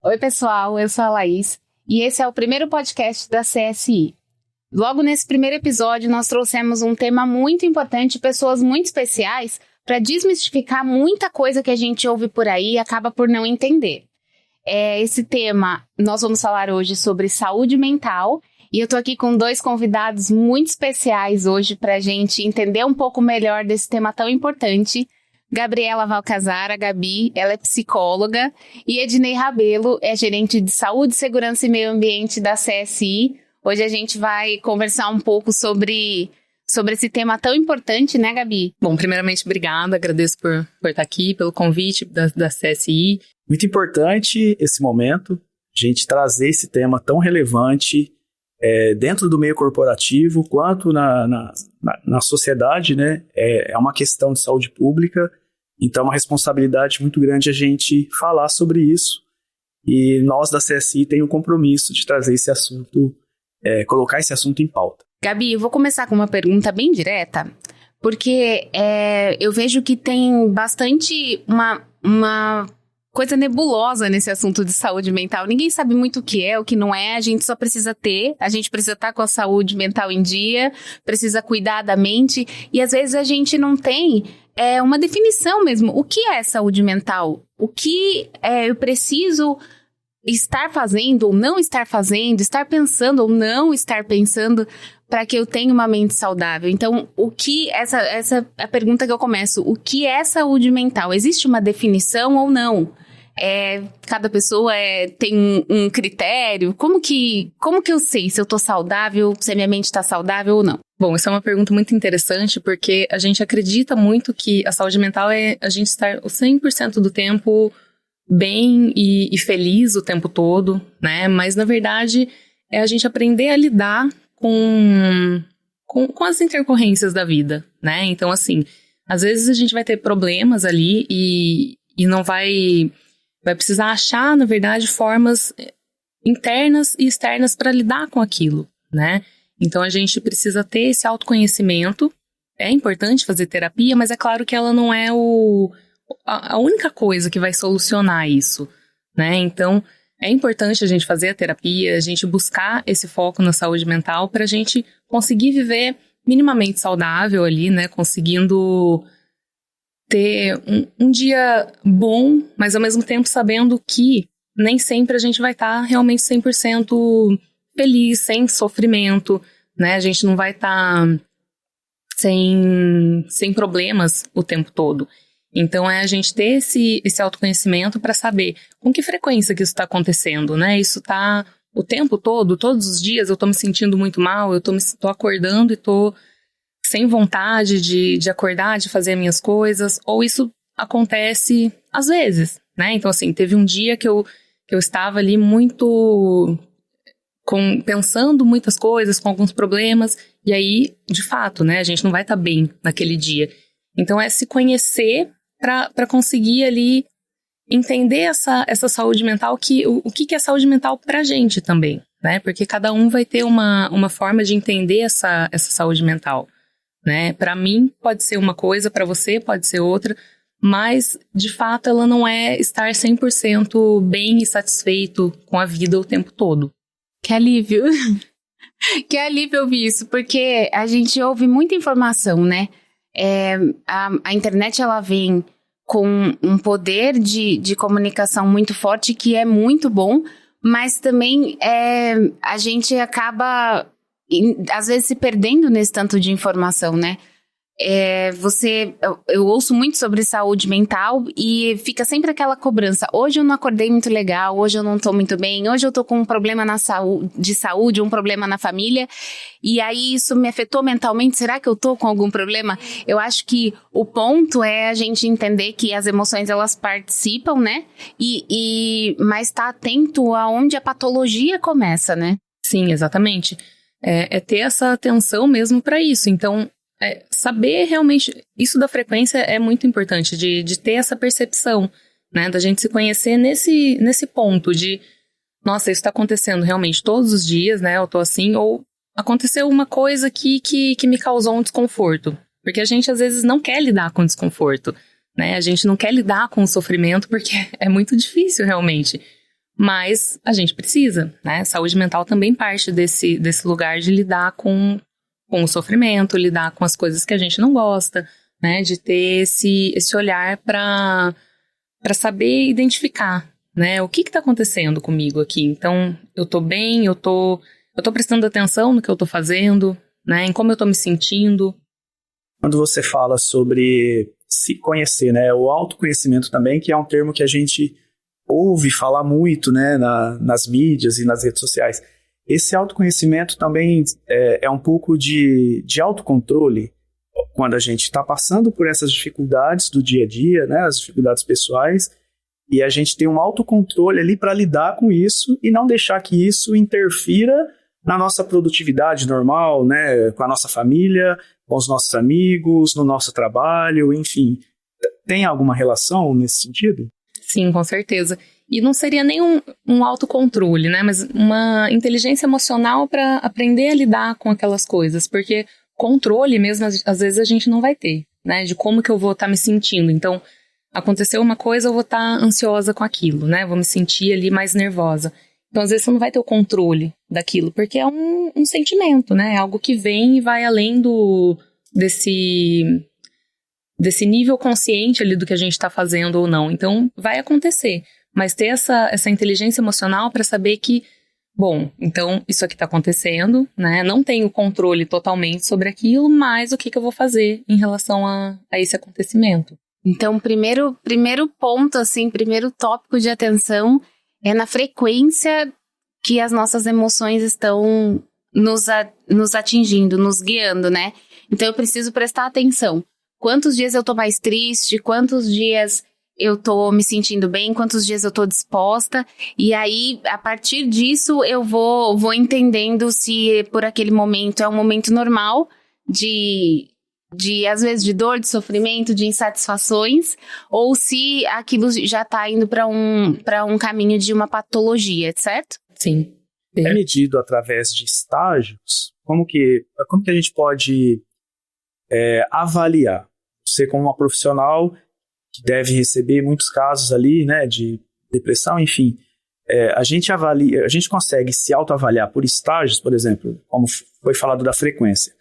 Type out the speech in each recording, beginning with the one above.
Oi, pessoal, eu sou a Laís e esse é o primeiro podcast da CSI. Logo nesse primeiro episódio, nós trouxemos um tema muito importante e pessoas muito especiais para desmistificar muita coisa que a gente ouve por aí e acaba por não entender. Esse tema, nós vamos falar hoje sobre saúde mental e eu tô aqui com dois convidados muito especiais hoje para a gente entender um pouco melhor desse tema tão importante. Gabriela Valcazar, a Gabi, ela é psicóloga, e Ednei Rabelo é gerente de saúde, segurança e meio ambiente da CSI. Hoje a gente vai conversar um pouco sobre esse tema tão importante, né, Gabi? Bom, primeiramente, obrigada, agradeço por estar aqui, pelo convite da CSI. Muito importante esse momento, a gente trazer esse tema tão relevante dentro do meio corporativo, quanto na sociedade, né? É uma questão de saúde pública, então é uma responsabilidade muito grande a gente falar sobre isso. E nós da CSI tem o compromisso de trazer esse assunto, colocar esse assunto em pauta. Gabi, eu vou começar com uma pergunta bem direta, porque eu vejo que tem bastante uma coisa nebulosa nesse assunto de saúde mental. Ninguém sabe muito o que não é, a gente só precisa a gente precisa estar com a saúde mental em dia, precisa cuidar da mente, e às vezes a gente não tem uma definição mesmo. O que é saúde mental? O que eu preciso estar fazendo ou não estar fazendo, estar pensando ou não estar pensando para que eu tenha uma mente saudável? Então, essa é a pergunta que eu começo. O que é saúde mental? Existe uma definição ou não? Cada pessoa tem um critério? Como que eu sei se eu tô saudável, se a minha mente está saudável ou não? Bom, isso é uma pergunta muito interessante, porque a gente acredita muito que a saúde mental é a gente estar 100% do tempo bem e feliz o tempo todo, né? Mas, na verdade, é a gente aprender a lidar com as intercorrências da vida, né? Então, assim, às vezes a gente vai ter problemas ali e não vai precisar achar, na verdade, formas internas e externas para lidar com aquilo, né? Então, a gente precisa ter esse autoconhecimento. É importante fazer terapia, mas é claro que ela não é a única coisa que vai solucionar isso, né? Então, é importante a gente fazer a terapia, a gente buscar esse foco na saúde mental para a gente conseguir viver minimamente saudável ali, né? Conseguindo ter um dia bom, mas ao mesmo tempo sabendo que nem sempre a gente vai estar realmente 100% feliz, sem sofrimento, né? A gente não vai estar sem problemas o tempo todo. Então, é a gente ter esse autoconhecimento para saber com que frequência que isso está acontecendo, né? Isso está o tempo todo, todos os dias eu estou me sentindo muito mal, eu tô acordando e estou sem vontade de acordar, de fazer minhas coisas, ou isso acontece às vezes, né? Então, assim, teve um dia que eu estava ali muito pensando muitas coisas, com alguns problemas, e aí, de fato, né, a gente não vai estar bem naquele dia. Então, é se conhecer para conseguir ali entender essa saúde mental, o que é saúde mental pra gente também, né? Porque cada um vai ter uma forma de entender essa saúde mental, né? Para mim pode ser uma coisa, para você pode ser outra, mas de fato ela não é estar 100% bem e satisfeito com a vida o tempo todo. Que alívio! Que alívio ouvir isso, porque a gente ouve muita informação, né? A internet, ela vem com um poder de comunicação muito forte, que é muito bom, mas também a gente acaba, às vezes, se perdendo nesse tanto de informação, né? Eu ouço muito sobre saúde mental e fica sempre aquela cobrança. Hoje eu não acordei muito legal, hoje eu não tô muito bem, hoje eu tô com um problema de saúde, um problema na família, e aí isso me afetou mentalmente. Será que eu tô com algum problema? Eu acho que o ponto é a gente entender que as emoções, elas participam, né? Mas tá atento aonde a patologia começa, né? Sim, exatamente. É ter essa atenção mesmo para isso. Então, saber realmente, isso da frequência é muito importante, de ter essa percepção, né, da gente se conhecer nesse ponto de, nossa, isso está acontecendo realmente todos os dias, né, eu tô assim, ou aconteceu uma coisa aqui que me causou um desconforto, porque a gente às vezes não quer lidar com desconforto, né, a gente não quer lidar com o sofrimento porque é muito difícil realmente, Mas a gente precisa, né? Saúde mental também parte desse lugar de lidar com o sofrimento, lidar com as coisas que a gente não gosta, né? De ter esse olhar para saber identificar, né? O que está acontecendo comigo aqui? Então, eu tô bem, eu tô prestando atenção no que eu tô fazendo, né? Em como eu tô me sentindo. Quando você fala sobre se conhecer, né? O autoconhecimento também, que é um termo que a gente ouve falar muito, né? Nas mídias e nas redes sociais. Esse autoconhecimento também é um pouco de autocontrole quando a gente está passando por essas dificuldades do dia a dia, né? As dificuldades pessoais, e a gente tem um autocontrole ali para lidar com isso e não deixar que isso interfira na nossa produtividade normal, né? Com a nossa família, com os nossos amigos, no nosso trabalho, enfim. Tem alguma relação nesse sentido? Sim, com certeza. E não seria nem um autocontrole, né? Mas uma inteligência emocional para aprender a lidar com aquelas coisas. Porque controle mesmo, às vezes, a gente não vai ter, né? De como que eu vou estar me sentindo. Então, aconteceu uma coisa, eu vou estar ansiosa com aquilo, né? Vou me sentir ali mais nervosa. Então, às vezes, você não vai ter o controle daquilo, porque é um sentimento, né? É algo que vem e vai além desse nível consciente ali do que a gente está fazendo ou não. Então, vai acontecer. Mas ter essa inteligência emocional para saber que, bom, então isso aqui está acontecendo, né? Não tenho controle totalmente sobre aquilo, mas o que eu vou fazer em relação a esse acontecimento? Então, primeiro ponto, assim, primeiro tópico de atenção é na frequência que as nossas emoções estão nos atingindo, nos guiando, né? Então, eu preciso prestar atenção. Quantos dias eu tô mais triste? Quantos dias eu tô me sentindo bem? Quantos dias eu tô disposta? E aí, a partir disso, eu vou entendendo se por aquele momento é um momento normal às vezes, de dor, de sofrimento, de insatisfações, ou se aquilo já tá indo para um caminho de uma patologia, certo? Sim. É medido através de estágios? Como que a gente pode avaliar? Você, como uma profissional que deve receber muitos casos ali, né, de depressão, enfim, a gente consegue se autoavaliar por estágios, por exemplo, como foi falado da frequência.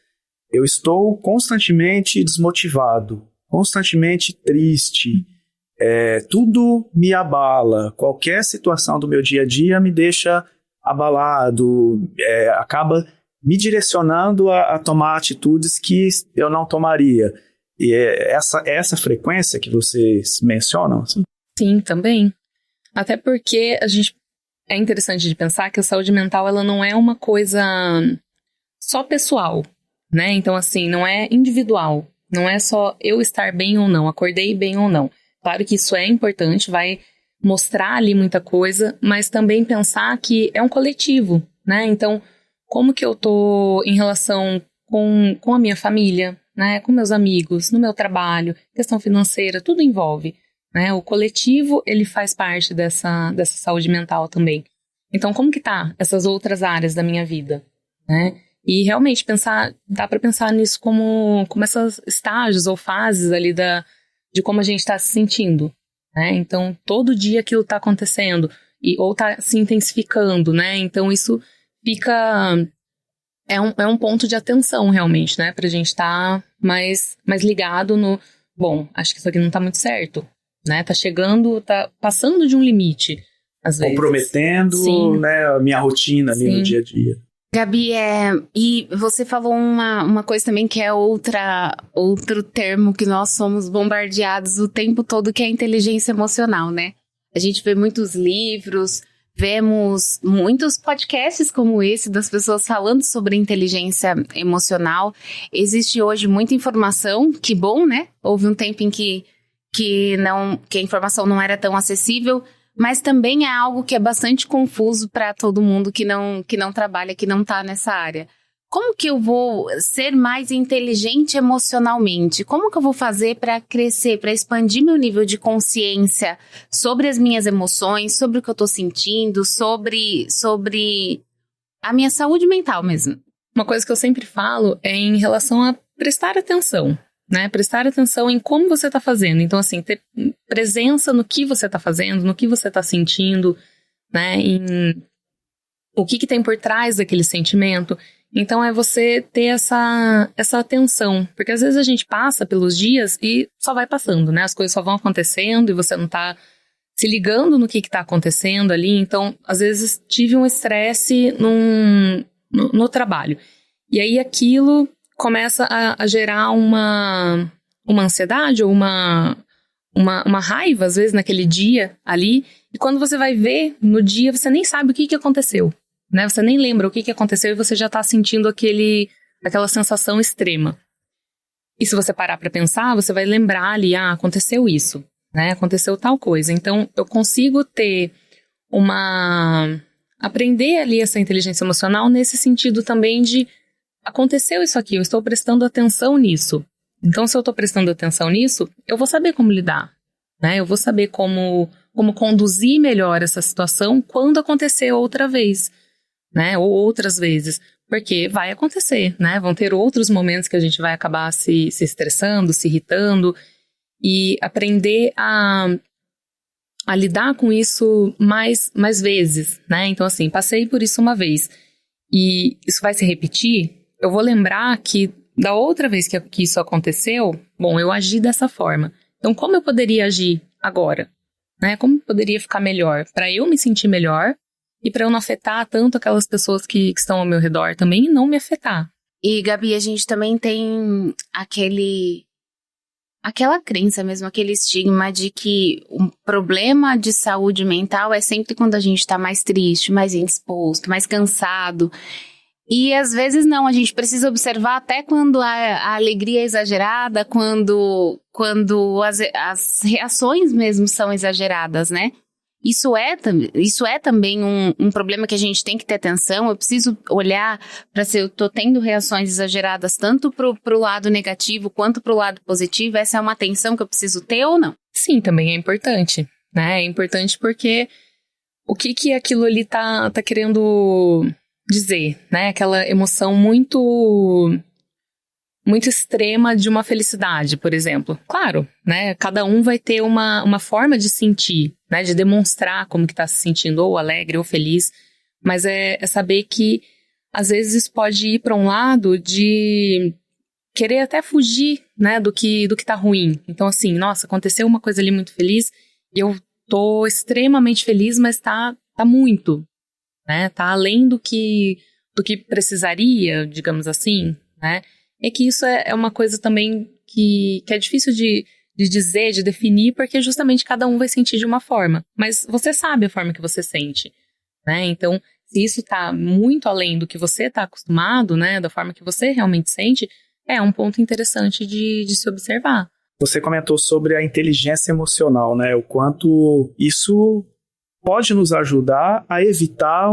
Eu estou constantemente desmotivado, constantemente triste, tudo me abala, qualquer situação do meu dia a dia me deixa abalado, acaba me direcionando a tomar atitudes que eu não tomaria. E essa frequência que vocês mencionam? Assim? Sim, também. Até porque é interessante de pensar que a saúde mental ela não é uma coisa só pessoal, né? Então, assim, não é individual. Não é só eu estar bem ou não, acordei bem ou não. Claro que isso é importante, vai mostrar ali muita coisa, mas também pensar que é um coletivo, né? Então, como que eu tô em relação com a minha família, né, com meus amigos, no meu trabalho, questão financeira, tudo envolve, né? O coletivo, ele faz parte dessa saúde mental também. Então, como que tá essas outras áreas da minha vida, né? E realmente dá para pensar nisso como esses estágios ou fases ali de como a gente está se sentindo, né? Então, todo dia aquilo tá acontecendo ou tá se intensificando, né? Então, isso fica... É um ponto de atenção, realmente, né? Pra gente estar mais ligado no... Bom, acho que isso aqui não tá muito certo, né? Tá passando de um limite, às vezes. Comprometendo, né, a minha rotina ali no dia a dia. Gabi, e você falou uma coisa também que é outro termo que nós somos bombardeados o tempo todo, que é a inteligência emocional, né? A gente vê muitos livros... Vemos muitos podcasts como esse das pessoas falando sobre inteligência emocional. Existe hoje muita informação, que bom, né? Houve um tempo em que a informação não era tão acessível, mas também é algo que é bastante confuso para todo mundo que não trabalha, que não está nessa área. Como que eu vou ser mais inteligente emocionalmente? Como que eu vou fazer para crescer, para expandir meu nível de consciência sobre as minhas emoções, sobre o que eu estou sentindo, sobre a minha saúde mental mesmo? Uma coisa que eu sempre falo é em relação a prestar atenção, né? Prestar atenção em como você está fazendo. Então, assim, ter presença no que você está fazendo, no que você está sentindo, né, em o que tem por trás daquele sentimento. Então é você ter essa atenção, porque às vezes a gente passa pelos dias e só vai passando, né? As coisas só vão acontecendo e você não tá se ligando no que tá acontecendo ali. Então, às vezes tive um estresse no trabalho. E aí aquilo começa a gerar uma ansiedade ou uma raiva, às vezes, naquele dia ali. E quando você vai ver no dia, você nem sabe o que aconteceu. Né? Você nem lembra o que aconteceu e você já está sentindo aquela sensação extrema. E se você parar para pensar, você vai lembrar ali, aconteceu isso, né? Aconteceu tal coisa. Então, eu consigo ter aprender ali essa inteligência emocional nesse sentido também de aconteceu isso aqui, eu estou prestando atenção nisso. Então, se eu estou prestando atenção nisso, eu vou saber como lidar, né? Eu vou saber como conduzir melhor essa situação quando acontecer outra vez. Né, ou outras vezes, porque vai acontecer, né, vão ter outros momentos que a gente vai acabar se estressando, se irritando, e aprender a lidar com isso mais vezes, né, então assim, passei por isso uma vez, e isso vai se repetir, eu vou lembrar que da outra vez que isso aconteceu, bom, eu agi dessa forma, então como eu poderia agir agora, né, como eu poderia ficar melhor, para eu me sentir melhor, e para eu não afetar tanto aquelas pessoas que estão ao meu redor também e não me afetar. E, Gabi, a gente também tem aquela crença mesmo, aquele estigma de que um problema de saúde mental é sempre quando a gente está mais triste, mais indisposto, mais cansado. E às vezes não, a gente precisa observar até quando a alegria é exagerada, quando as reações mesmo são exageradas, né? Isso é também um problema que a gente tem que ter atenção. Eu preciso olhar para se eu estou tendo reações exageradas tanto pro lado negativo quanto pro lado positivo. Essa é uma atenção que eu preciso ter ou não? Sim, também é importante, né? É importante porque o que aquilo ali tá querendo dizer, né? Aquela emoção muito extrema de uma felicidade, por exemplo. Claro, né? Cada um vai ter uma forma de sentir, né? De demonstrar como que tá se sentindo, ou alegre ou feliz. Mas é saber que, às vezes, pode ir para um lado de querer até fugir, né? Do que tá ruim. Então, assim, nossa, aconteceu uma coisa ali muito feliz e eu tô extremamente feliz, mas tá muito, né? Tá além do que precisaria, digamos assim, né? É que isso é uma coisa também que é difícil de dizer, de definir, porque justamente cada um vai sentir de uma forma. Mas você sabe a forma que você sente, né? Então, se isso tá muito além do que você tá acostumado, né? Da forma que você realmente sente, é um ponto interessante de se observar. Você comentou sobre a inteligência emocional, né? O quanto isso pode nos ajudar a evitar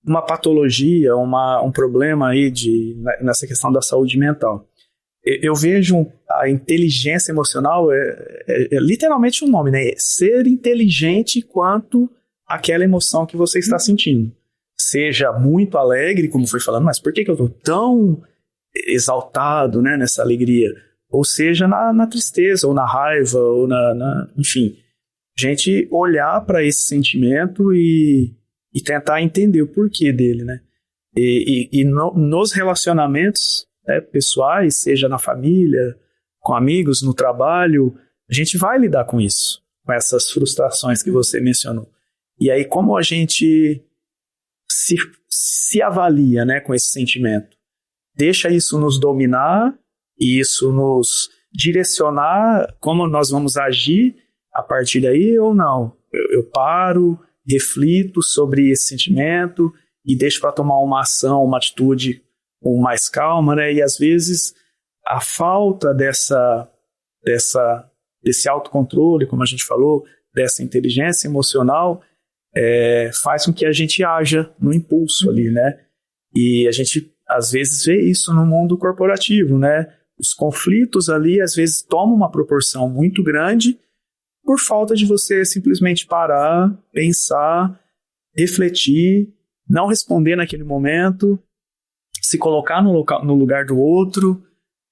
uma patologia, um problema aí nessa questão da saúde mental. Eu vejo a inteligência emocional, é literalmente um nome, né? Ser inteligente quanto àquela emoção que você está sentindo. Seja muito alegre, como foi falando, mas por que eu estou tão exaltado, né, nessa alegria? Ou seja, na tristeza, ou na raiva, ou enfim. A gente olhar para esse sentimento e tentar entender o porquê dele, né? Nos relacionamentos, né, pessoais, seja na família, com amigos, no trabalho, a gente vai lidar com isso, com essas frustrações que você mencionou. E aí, como a gente se avalia, né, com esse sentimento? Deixa isso nos dominar, e isso nos direcionar como nós vamos agir a partir daí ou não? Eu paro, reflito sobre esse sentimento e deixo para tomar uma ação, uma atitude com mais calma, né? E às vezes a falta desse autocontrole, como a gente falou, dessa inteligência emocional, faz com que a gente haja no impulso ali, né? E a gente às vezes vê isso no mundo corporativo, né? Os conflitos ali às vezes tomam uma proporção muito grande por falta de você simplesmente parar, pensar, refletir, não responder naquele momento, se colocar no lugar do outro,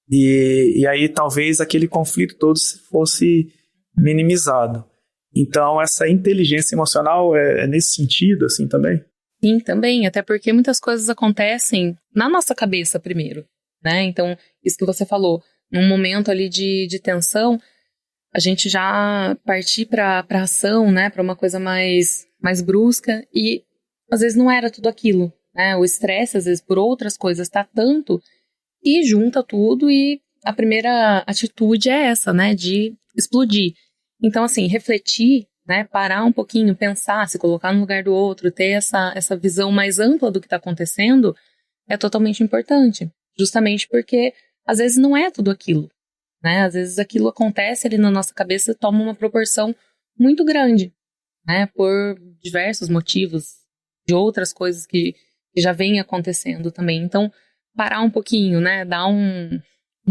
e aí talvez aquele conflito todo fosse minimizado. Então, essa inteligência emocional é nesse sentido, assim, também? Sim, também, até porque muitas coisas acontecem na nossa cabeça primeiro, né? Então, isso que você falou, num momento ali de tensão, a gente já partir para ação, né? Para uma coisa mais brusca e às vezes não era tudo aquilo, né? O estresse, às vezes, por outras coisas tá tanto e junta tudo e a primeira atitude é essa, né? De explodir. Então, assim, refletir, né, parar um pouquinho, pensar, se colocar no lugar do outro, ter essa visão mais ampla do que está acontecendo, é totalmente importante. Justamente porque, às vezes, não é tudo aquilo, né? Às vezes aquilo acontece ali na nossa cabeça e toma uma proporção muito grande, né? Por diversos motivos, de outras coisas que já vêm acontecendo também. Então, parar um pouquinho, né? Dar um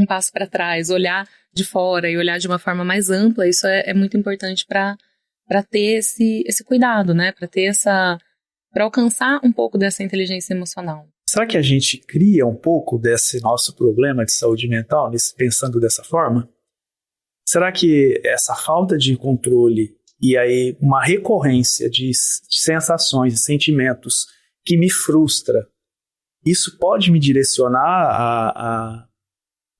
passo para trás, olhar de fora e olhar de uma forma mais ampla, isso é muito importante para ter esse cuidado, né? Para alcançar um pouco dessa inteligência emocional. Será que a gente cria um pouco desse nosso problema de saúde mental, pensando dessa forma? Será que essa falta de controle e aí uma recorrência de sensações e sentimentos que me frustra, isso pode me direcionar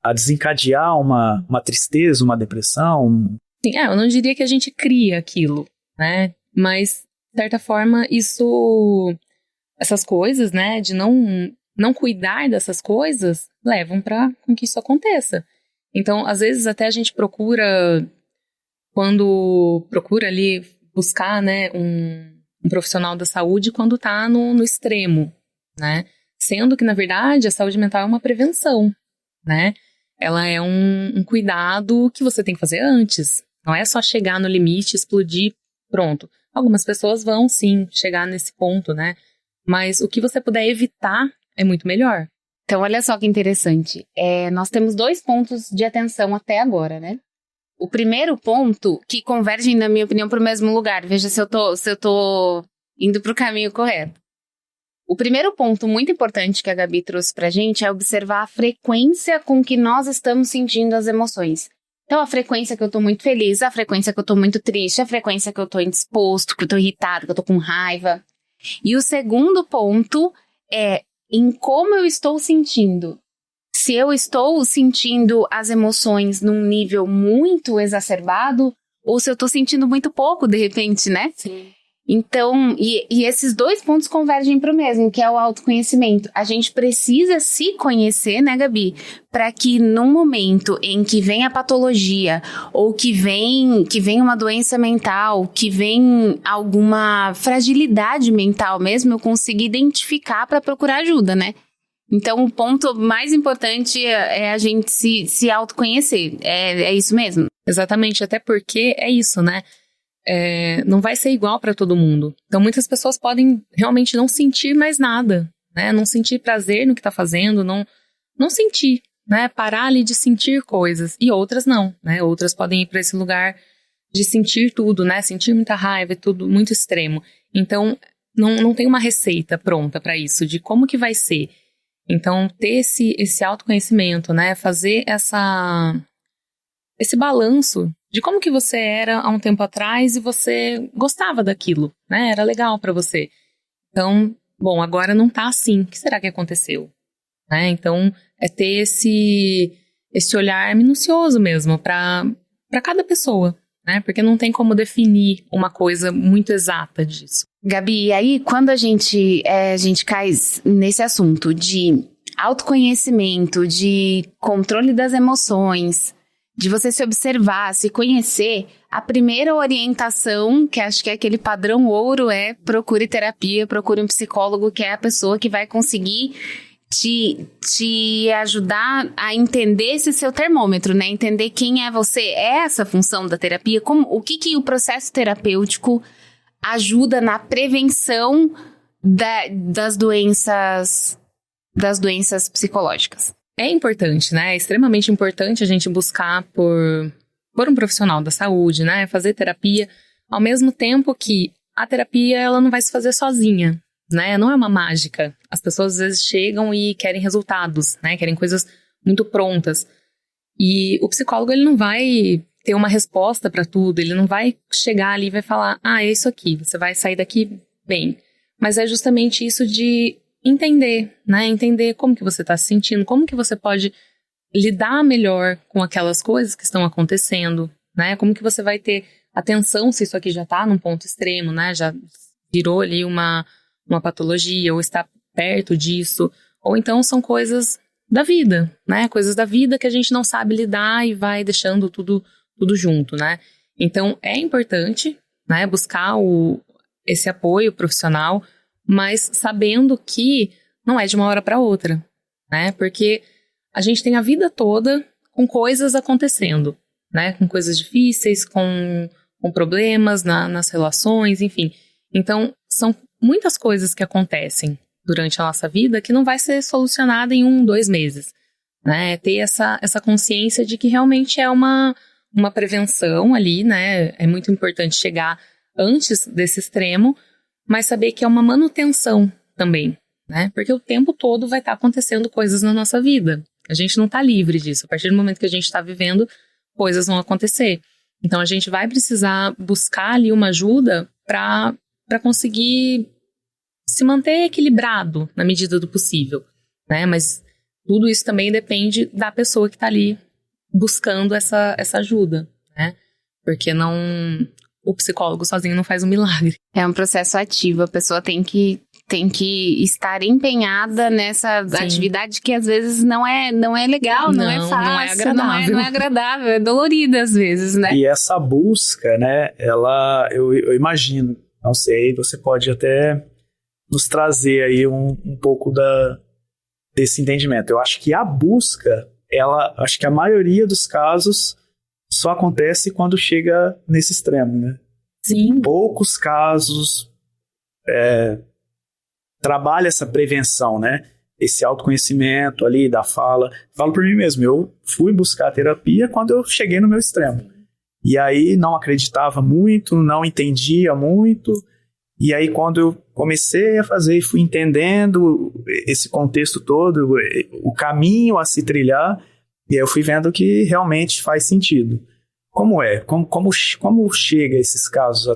a desencadear uma tristeza, uma depressão? Sim, eu não diria que a gente cria aquilo, né? Mas, de certa forma, essas coisas, né, de não cuidar dessas coisas, levam para com que isso aconteça. Então, às vezes, até a gente quando procura ali buscar, né, um profissional da saúde quando tá no extremo, né? Sendo que, na verdade, a saúde mental é uma prevenção, né? Ela é um cuidado que você tem que fazer antes. Não é só chegar no limite, explodir, pronto. Algumas pessoas vão, sim, chegar nesse ponto, né? Mas o que você puder evitar é muito melhor. Então, olha só que interessante. Nós temos 2 pontos de atenção até agora, né? O primeiro ponto, que convergem, na minha opinião, para o mesmo lugar. Veja se eu tô indo para o caminho correto. O primeiro ponto muito importante que a Gabi trouxe pra gente é observar a frequência com que nós estamos sentindo as emoções. Então, a frequência que eu tô muito feliz, a frequência que eu tô muito triste, a frequência que eu tô indisposto, que eu tô irritado, que eu tô com raiva. E o segundo ponto é em como eu estou sentindo. Se eu estou sentindo as emoções num nível muito exacerbado, ou se eu tô sentindo muito pouco, de repente, né? Sim. Então, e esses 2 pontos convergem para o mesmo, que é o autoconhecimento. A gente precisa se conhecer, né, Gabi? Para que num momento em que vem a patologia, ou que vem uma doença mental, que vem alguma fragilidade mental mesmo, eu consiga identificar para procurar ajuda, né? Então, o ponto mais importante é a gente se autoconhecer. É isso mesmo? Exatamente, até porque é isso, né? Não vai ser igual para todo mundo. Então, muitas pessoas podem realmente não sentir mais nada, né? Não sentir prazer no que está fazendo, não sentir, né? Parar ali de sentir coisas. E outras não, né? Outras podem ir para esse lugar de sentir tudo, né? Sentir muita raiva, tudo muito extremo. Então, não tem uma receita pronta para isso, de como que vai ser. Então, ter esse autoconhecimento, né? Fazer esse balanço de como que você era há um tempo atrás e você gostava daquilo, né? Era legal pra você. Então, bom, agora não tá assim. O que será que aconteceu? Né? Então, é ter esse olhar minucioso mesmo pra cada pessoa, né? Porque não tem como definir uma coisa muito exata disso. Gabi, e aí quando a gente cai nesse assunto de autoconhecimento, de controle das emoções, de você se observar, se conhecer, a primeira orientação, que acho que é aquele padrão ouro, é procure terapia, procure um psicólogo, que é a pessoa que vai conseguir te ajudar a entender esse seu termômetro, né? Entender quem é você. É essa a função da terapia? O que o processo terapêutico ajuda na prevenção das doenças psicológicas? É importante, né? É extremamente importante a gente buscar por um profissional da saúde, né? Fazer terapia, ao mesmo tempo que a terapia, ela não vai se fazer sozinha, né? Não é uma mágica. As pessoas às vezes chegam e querem resultados, né? Querem coisas muito prontas. E o psicólogo, ele não vai ter uma resposta para tudo, ele não vai chegar ali e vai falar, é isso aqui, você vai sair daqui bem. Mas é justamente isso de entender, né? Entender como que você está se sentindo, como que você pode lidar melhor com aquelas coisas que estão acontecendo, né? Como que você vai ter atenção se isso aqui já está num ponto extremo, né? Já virou ali uma patologia ou está perto disso. Ou então são coisas da vida, né? Coisas da vida que a gente não sabe lidar e vai deixando tudo junto, né? Então, é importante, né, buscar esse apoio profissional, mas sabendo que não é de uma hora para outra, né? Porque a gente tem a vida toda com coisas acontecendo, né? Com coisas difíceis, com problemas nas relações, enfim. Então, são muitas coisas que acontecem durante a nossa vida que não vai ser solucionada em 1, 2 meses, né? Ter essa consciência de que realmente é uma prevenção ali, né? É muito importante chegar antes desse extremo, mas saber que é uma manutenção também, né? Porque o tempo todo vai estar acontecendo coisas na nossa vida. A gente não está livre disso. A partir do momento que a gente está vivendo, coisas vão acontecer. Então, a gente vai precisar buscar ali uma ajuda para conseguir se manter equilibrado na medida do possível, né? Mas tudo isso também depende da pessoa que está ali buscando essa ajuda, né? Porque o psicólogo sozinho não faz um milagre. É um processo ativo, a pessoa tem que estar empenhada nessa atividade que às vezes não é legal, não é fácil, não é agradável, é dolorida às vezes, né? E essa busca, né, eu imagino, não sei, você pode até nos trazer aí um pouco desse entendimento. Eu acho que a busca, acho que a maioria dos casos só acontece quando chega nesse extremo, né? Sim. Poucos casos trabalha essa prevenção, né? Esse autoconhecimento ali da fala. Falo por mim mesmo, eu fui buscar terapia quando eu cheguei no meu extremo. E aí não acreditava muito, não entendia muito. E aí quando eu comecei a fazer e fui entendendo esse contexto todo, o caminho a se trilhar, e aí eu fui vendo que realmente faz sentido. Como é? Como chega esses casos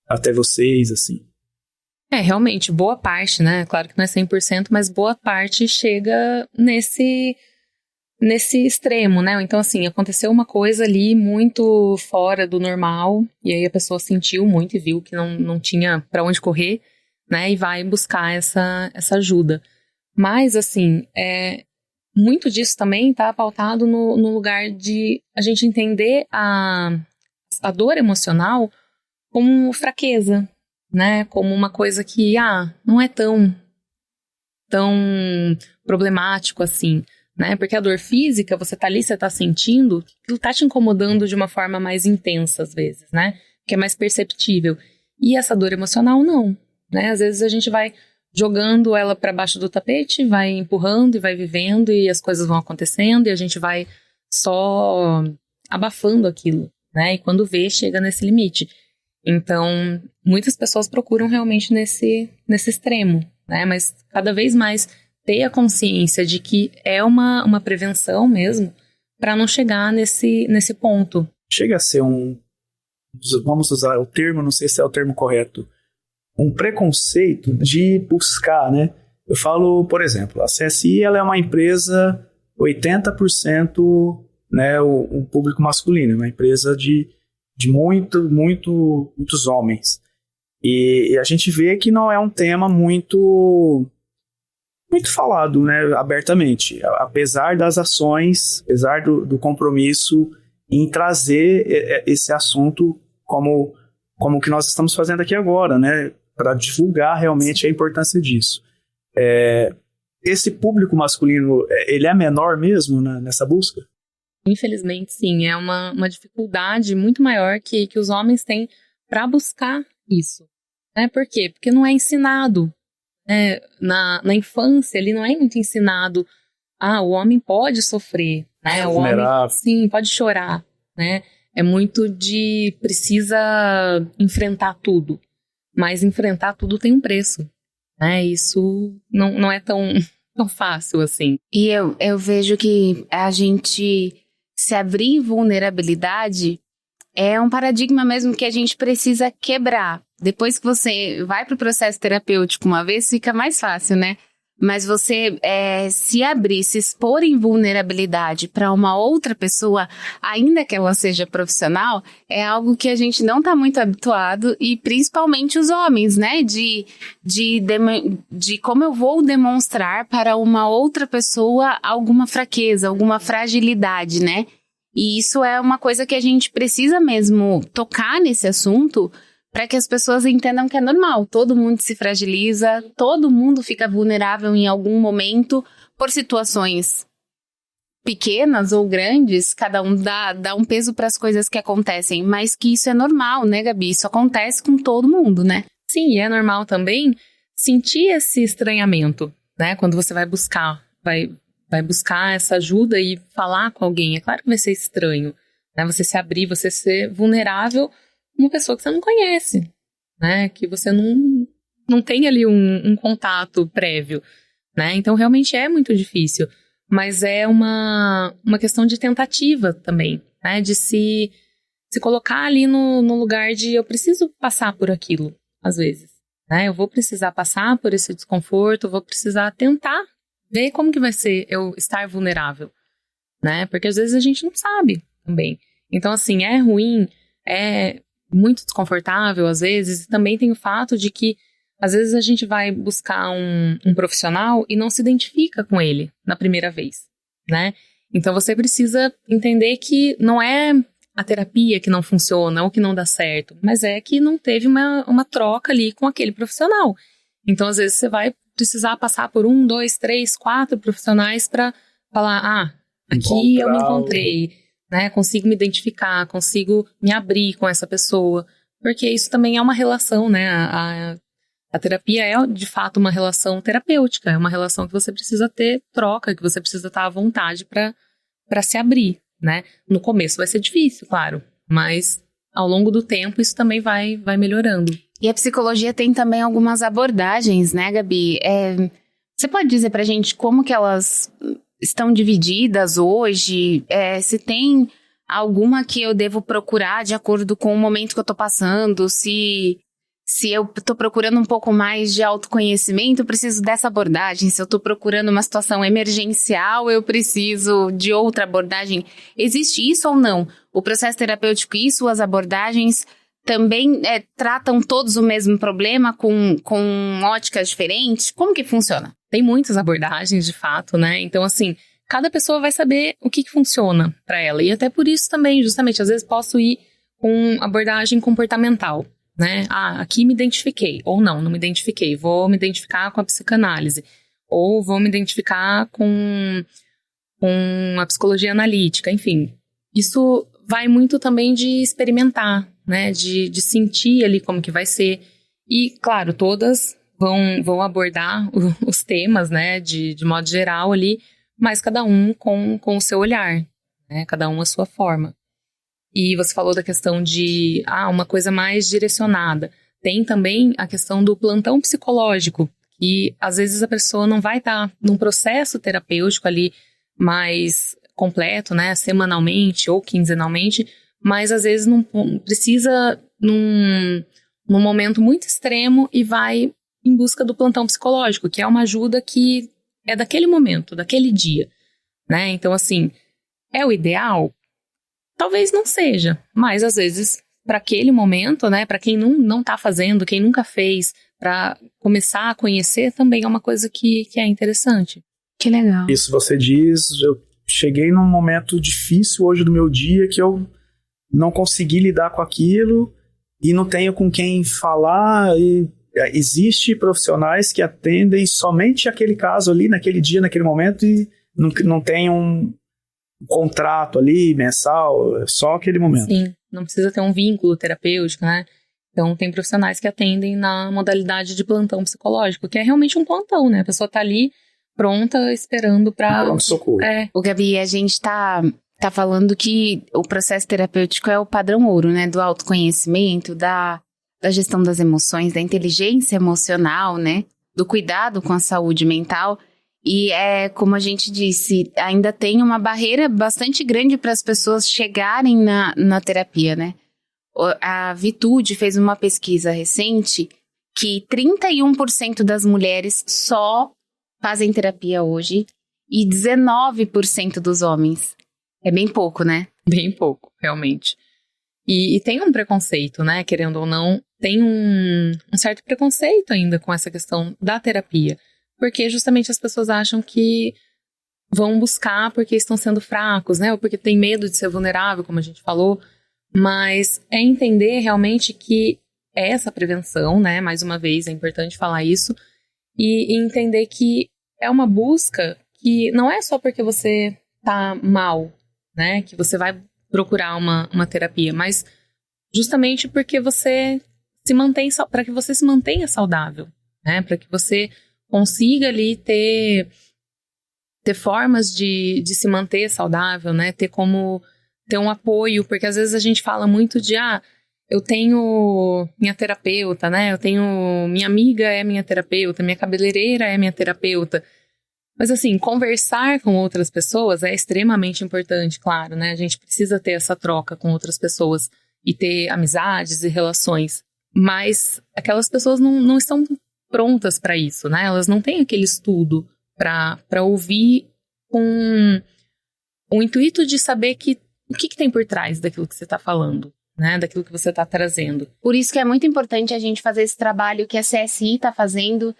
até vocês, assim? Realmente, boa parte, né? Claro que não é 100%, mas boa parte chega nesse extremo, né? Então, assim, aconteceu uma coisa ali muito fora do normal, e aí a pessoa sentiu muito e viu que não tinha para onde correr, né? E vai buscar essa ajuda. Mas, assim, muito disso também está pautado no lugar de a gente entender a dor emocional como fraqueza, né? Como uma coisa que, não é tão problemático assim, né? Porque a dor física, você tá ali, você tá sentindo, aquilo tá te incomodando de uma forma mais intensa às vezes, né? Que é mais perceptível. E essa dor emocional não, né? Às vezes a gente vai jogando ela para baixo do tapete, vai empurrando e vai vivendo e as coisas vão acontecendo e a gente vai só abafando aquilo, né? E quando vê, chega nesse limite. Então, muitas pessoas procuram realmente nesse extremo, né? Mas cada vez mais ter a consciência de que é uma prevenção mesmo para não chegar nesse ponto. Chega a ser vamos usar o termo, não sei se é o termo correto, um preconceito de buscar, né? Eu falo, por exemplo, a CSI ela é uma empresa 80%, né, o público masculino, uma empresa de muitos homens. E a gente vê que não é um tema muito falado, né, abertamente, apesar das ações, apesar do compromisso em trazer esse assunto como que nós estamos fazendo aqui agora, né, para divulgar realmente a importância disso. Esse público masculino, ele é menor mesmo, né, nessa busca? Infelizmente, sim. É uma dificuldade muito maior que os homens têm para buscar isso. Né? Por quê? Porque não é ensinado. Né? Na infância, ele não é muito ensinado. O homem pode sofrer. Né? O homem, sim, pode chorar. Né? É muito precisa enfrentar tudo. Mas enfrentar tudo tem um preço. Né? Isso não é tão fácil assim. E eu vejo que a gente se abrir em vulnerabilidade é um paradigma mesmo que a gente precisa quebrar. Depois que você vai para o processo terapêutico uma vez, fica mais fácil, né? Mas você se abrir, se expor em vulnerabilidade para uma outra pessoa, ainda que ela seja profissional, é algo que a gente não está muito habituado, e principalmente os homens, né? De como eu vou demonstrar para uma outra pessoa alguma fraqueza, alguma fragilidade, né? E isso é uma coisa que a gente precisa mesmo tocar nesse assunto, para que as pessoas entendam que é normal, todo mundo se fragiliza, todo mundo fica vulnerável em algum momento por situações pequenas ou grandes, cada um dá um peso para as coisas que acontecem, mas que isso é normal, né, Gabi? Isso acontece com todo mundo, né? Sim, e é normal também sentir esse estranhamento, né? Quando você vai buscar essa ajuda e falar com alguém, é claro que vai ser estranho, né? Você se abrir, você ser vulnerável, uma pessoa que você não conhece, né? Que você não tem ali um contato prévio, né? Então, realmente é muito difícil. Mas é uma questão de tentativa também, né? De se colocar ali no lugar de eu preciso passar por aquilo, às vezes, né? Eu vou precisar passar por esse desconforto, vou precisar tentar ver como que vai ser eu estar vulnerável, né? Porque às vezes a gente não sabe também. Então, assim, é ruim, é muito desconfortável às vezes, e também tem o fato de que às vezes a gente vai buscar um profissional e não se identifica com ele na primeira vez, né? Então você precisa entender que não é a terapia que não funciona ou que não dá certo, mas é que não teve uma troca ali com aquele profissional. Então às vezes você vai precisar passar por 1, 2, 3, 4 profissionais para falar, aqui eu me encontrei, né? Consigo me identificar, consigo me abrir com essa pessoa, porque isso também é uma relação, né? A terapia é, de fato, uma relação terapêutica, é uma relação que você precisa ter troca, que você precisa estar à vontade para se abrir, né? No começo vai ser difícil, claro, mas ao longo do tempo isso também vai melhorando. E a psicologia tem também algumas abordagens, né, Gabi? Você pode dizer pra gente como que elas estão divididas hoje? Se tem alguma que eu devo procurar de acordo com o momento que eu tô passando? Se eu tô procurando um pouco mais de autoconhecimento, eu preciso dessa abordagem. Se eu tô procurando uma situação emergencial, eu preciso de outra abordagem. Existe isso ou não? O processo terapêutico e suas abordagens também tratam todos o mesmo problema com óticas diferentes? Como que funciona? Tem muitas abordagens, de fato, né? Então, assim, cada pessoa vai saber o que funciona para ela. E até por isso também, justamente, às vezes posso ir com abordagem comportamental, né? Aqui me identifiquei. Ou não me identifiquei. Vou me identificar com a psicanálise. Ou vou me identificar com a psicologia analítica. Enfim, isso vai muito também de experimentar, né? De sentir ali como que vai ser. E, claro, todas vão abordar os temas, né, de modo geral ali, mas cada um com o seu olhar, né, cada um a sua forma. E você falou da questão de, uma coisa mais direcionada. Tem também a questão do plantão psicológico, que às vezes a pessoa não vai estar num processo terapêutico ali mais completo, né, semanalmente ou quinzenalmente, mas às vezes não precisa num momento muito extremo e vai em busca do plantão psicológico, que é uma ajuda que é daquele momento, daquele dia, né? Então, assim, é o ideal? Talvez não seja, mas às vezes, para aquele momento, né, para quem não tá fazendo, quem nunca fez, para começar a conhecer, também é uma coisa que é interessante. Que legal. Isso você diz, eu cheguei num momento difícil hoje do meu dia que eu não consegui lidar com aquilo e não tenho com quem falar. E existe profissionais que atendem somente aquele caso ali, naquele dia, naquele momento, e não tem um contrato ali mensal, é só aquele momento. Sim, não precisa ter um vínculo terapêutico, né? Então tem profissionais que atendem na modalidade de plantão psicológico, que é realmente um plantão, né? A pessoa tá ali pronta, esperando para socorro. O Gabi, a gente tá falando que o processo terapêutico é o padrão ouro, né? Do autoconhecimento, da gestão das emoções, da inteligência emocional, né? Do cuidado com a saúde mental. E como a gente disse, ainda tem uma barreira bastante grande para as pessoas chegarem na terapia, né? A Vitude fez uma pesquisa recente que 31% das mulheres só fazem terapia hoje e 19% dos homens. É bem pouco, né? Bem pouco, realmente. E tem um preconceito, né? Querendo ou não, tem um certo preconceito ainda com essa questão da terapia. Porque justamente as pessoas acham que vão buscar porque estão sendo fracos, né? Ou porque tem medo de ser vulnerável, como a gente falou. Mas é entender realmente que é essa prevenção, né? Mais uma vez, é importante falar isso. E entender que é uma busca que não é só porque você tá mal, né? Que você vai procurar uma terapia, mas justamente porque você se mantém, para que você se mantenha saudável, né? Para que você consiga ali ter formas de se manter saudável, né? Ter um apoio, porque às vezes a gente fala muito de, eu tenho minha terapeuta, né? Eu tenho minha amiga é minha terapeuta, minha cabeleireira é minha terapeuta. Mas assim, conversar com outras pessoas é extremamente importante, claro, né? A gente precisa ter essa troca com outras pessoas e ter amizades e relações. Mas aquelas pessoas não estão prontas para isso, né? Elas não têm aquele estudo para ouvir com o intuito de saber o que tem por trás daquilo que você está falando, né? Daquilo que você está trazendo. Por isso que é muito importante a gente fazer esse trabalho que a CSI está fazendo,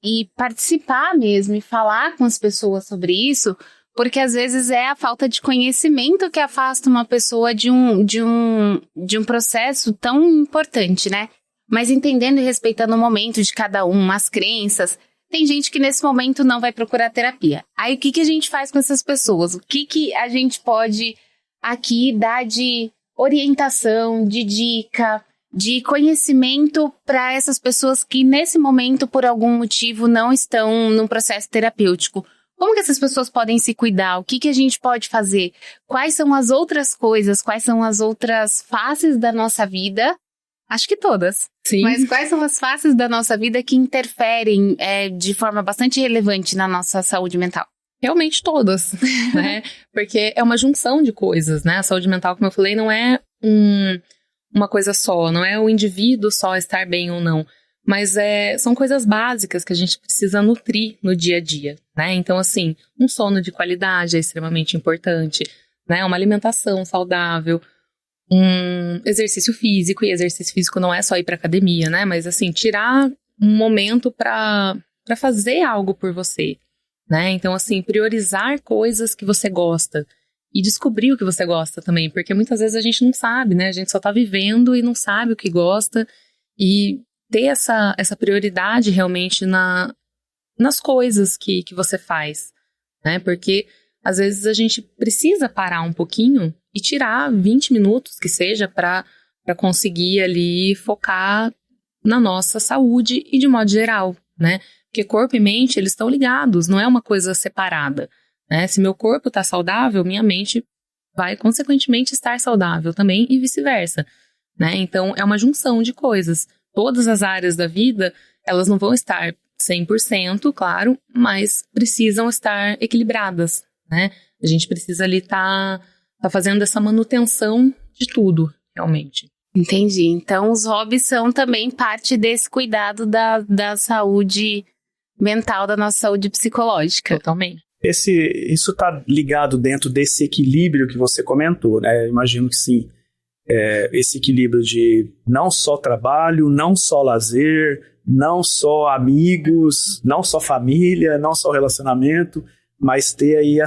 e participar mesmo e falar com as pessoas sobre isso, porque às vezes é a falta de conhecimento que afasta uma pessoa de um processo tão importante, né? Mas entendendo e respeitando o momento de cada um, as crenças. Tem gente que nesse momento não vai procurar terapia. Aí o que a gente faz com essas pessoas? O que a gente pode aqui dar de orientação, de dica, de conhecimento para essas pessoas que nesse momento, por algum motivo, não estão num processo terapêutico? Como que essas pessoas podem se cuidar? O que a gente pode fazer? Quais são as outras coisas? Quais são as outras faces da nossa vida? Acho que todas. Sim. Mas quais são as faces da nossa vida que interferem de forma bastante relevante na nossa saúde mental? Realmente todas, né? Porque é uma junção de coisas, né? A saúde mental, como eu falei, não é uma coisa só, não é o indivíduo só estar bem ou não, mas são coisas básicas que a gente precisa nutrir no dia a dia, né? Então, assim, um sono de qualidade é extremamente importante, né? Uma alimentação saudável, um exercício físico, e exercício físico não é só ir para academia, né? Mas, assim, tirar um momento para fazer algo por você, né? Então, assim, priorizar coisas que você gosta e descobrir o que você gosta também, porque muitas vezes a gente não sabe, né? A gente só tá vivendo e não sabe o que gosta, e ter essa prioridade realmente nas coisas que você faz, né? Porque às vezes a gente precisa parar um pouquinho e tirar 20 minutos, que seja, para conseguir ali focar na nossa saúde e de modo geral, né? Porque corpo e mente, eles estão ligados, não é uma coisa separada, né? Se meu corpo está saudável, minha mente vai, consequentemente, estar saudável também e vice-versa, né? Então, é uma junção de coisas. Todas as áreas da vida, elas não vão estar 100%, claro, mas precisam estar equilibradas, né? A gente precisa ali tá fazendo essa manutenção de tudo, realmente. Entendi. Então, os hobbies são também parte desse cuidado da saúde mental, da nossa saúde psicológica. Totalmente. Isso está ligado dentro desse equilíbrio que você comentou, né? Eu imagino que sim. Esse equilíbrio de não só trabalho, não só lazer, não só amigos, não só família, não só relacionamento, mas ter aí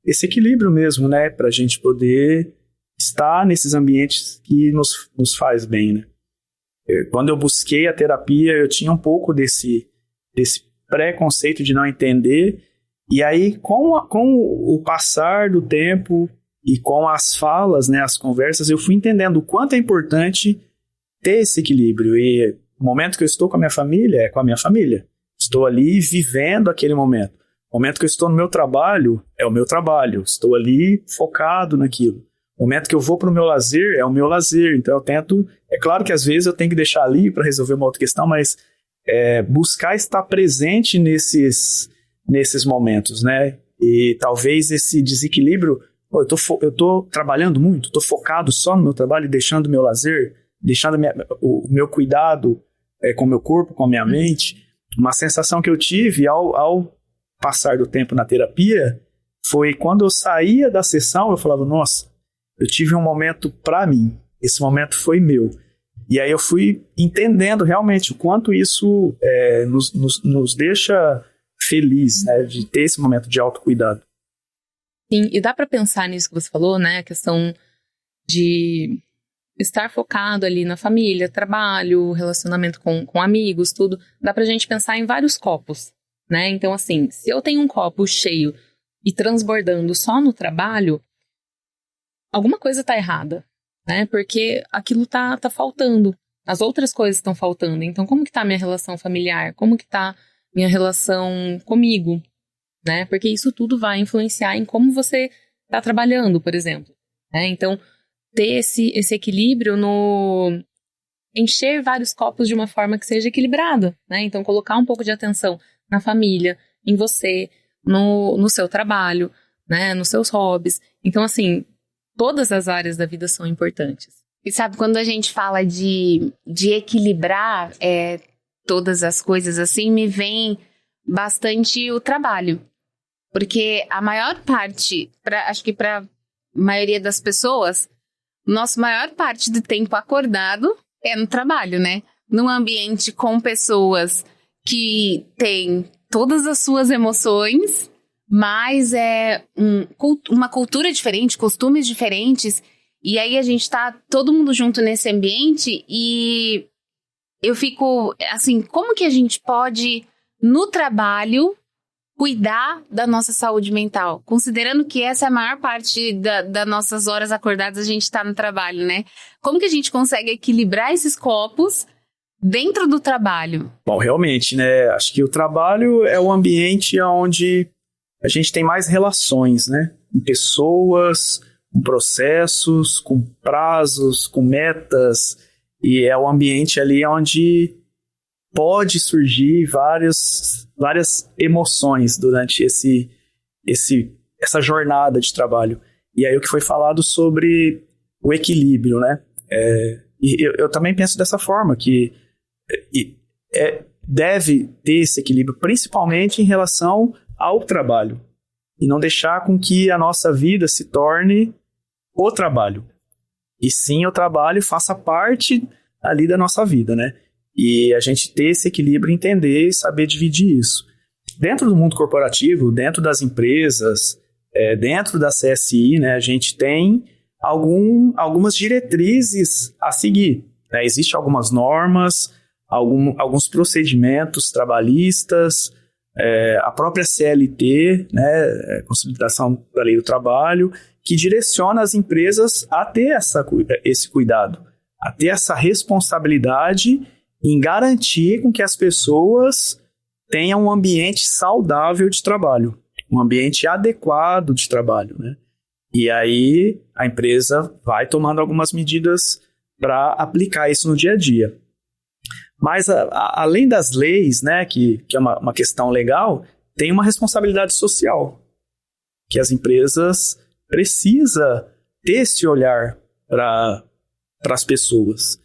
esse equilíbrio mesmo, né? Para a gente poder estar nesses ambientes que nos faz bem, né? Quando eu busquei a terapia, eu tinha um pouco desse preconceito de não entender. E aí, com o passar do tempo e com as falas, né, as conversas, eu fui entendendo o quanto é importante ter esse equilíbrio. E o momento que eu estou com a minha família é com a minha família. Estou ali vivendo aquele momento. O momento que eu estou no meu trabalho é o meu trabalho. Estou ali focado naquilo. O momento que eu vou para o meu lazer é o meu lazer. Então eu tento... É claro que às vezes eu tenho que deixar ali para resolver uma outra questão, mas buscar estar presente nesses momentos, né? E talvez esse desequilíbrio, eu tô trabalhando muito, tô focado só no meu trabalho e deixando o meu lazer, deixando o meu cuidado com o meu corpo, com a minha mente. Uma sensação que eu tive ao passar do tempo na terapia foi quando eu saía da sessão, eu falava, nossa, eu tive um momento para mim, esse momento foi meu. E aí eu fui entendendo realmente o quanto isso nos deixa feliz, né, de ter esse momento de autocuidado. Sim, e dá para pensar nisso que você falou, né, a questão de estar focado ali na família, trabalho, relacionamento com amigos, tudo. Dá pra gente pensar em vários copos, né? Então, assim, se eu tenho um copo cheio e transbordando só no trabalho, alguma coisa tá errada, né? Porque aquilo tá faltando. As outras coisas estão faltando. Então, como que tá a minha relação familiar? Como que tá minha relação comigo? Né? Porque isso tudo vai influenciar em como você tá trabalhando, por exemplo. Né? Então, ter esse equilíbrio no encher vários copos de uma forma que seja equilibrada, né? Então, colocar um pouco de atenção na família, em você, no seu trabalho, né? Nos seus hobbies. Então, assim, todas as áreas da vida são importantes. E sabe, quando a gente fala de equilibrar todas as coisas assim, me vem bastante o trabalho. Porque a maior parte, acho que para a maioria das pessoas, nossa maior parte do tempo acordado é no trabalho, né? Num ambiente com pessoas que têm todas as suas emoções, mas uma cultura diferente, costumes diferentes. E aí a gente tá todo mundo junto nesse ambiente e eu fico assim, como que a gente pode, no trabalho, cuidar da nossa saúde mental, considerando que essa é a maior parte das nossas horas acordadas, a gente tá no trabalho, né? Como que a gente consegue equilibrar esses copos dentro do trabalho? Bom, realmente, né? Acho que o trabalho é o ambiente onde a gente tem mais relações, né? Com pessoas, com processos, com prazos, com metas, e é o ambiente ali onde pode surgir várias emoções durante essa jornada de trabalho. E aí o que foi falado sobre o equilíbrio, né? E eu também penso dessa forma, que deve ter esse equilíbrio, principalmente em relação ao trabalho. E não deixar com que a nossa vida se torne o trabalho. E sim, o trabalho faça parte ali da nossa vida, né? E a gente ter esse equilíbrio, entender e saber dividir isso. Dentro do mundo corporativo, dentro das empresas, dentro da CSI, né, a gente tem algumas diretrizes a seguir. Né? Existem algumas normas, alguns procedimentos trabalhistas, a própria CLT, né, Consolidação da Lei do Trabalho, que direciona as empresas a ter esse cuidado, a ter essa responsabilidade em garantir com que as pessoas tenham um ambiente saudável de trabalho, um ambiente adequado de trabalho, né? E aí a empresa vai tomando algumas medidas para aplicar isso no dia a dia. Mas além das leis, né, que é uma questão legal, tem uma responsabilidade social, que as empresas precisam ter esse olhar para as pessoas.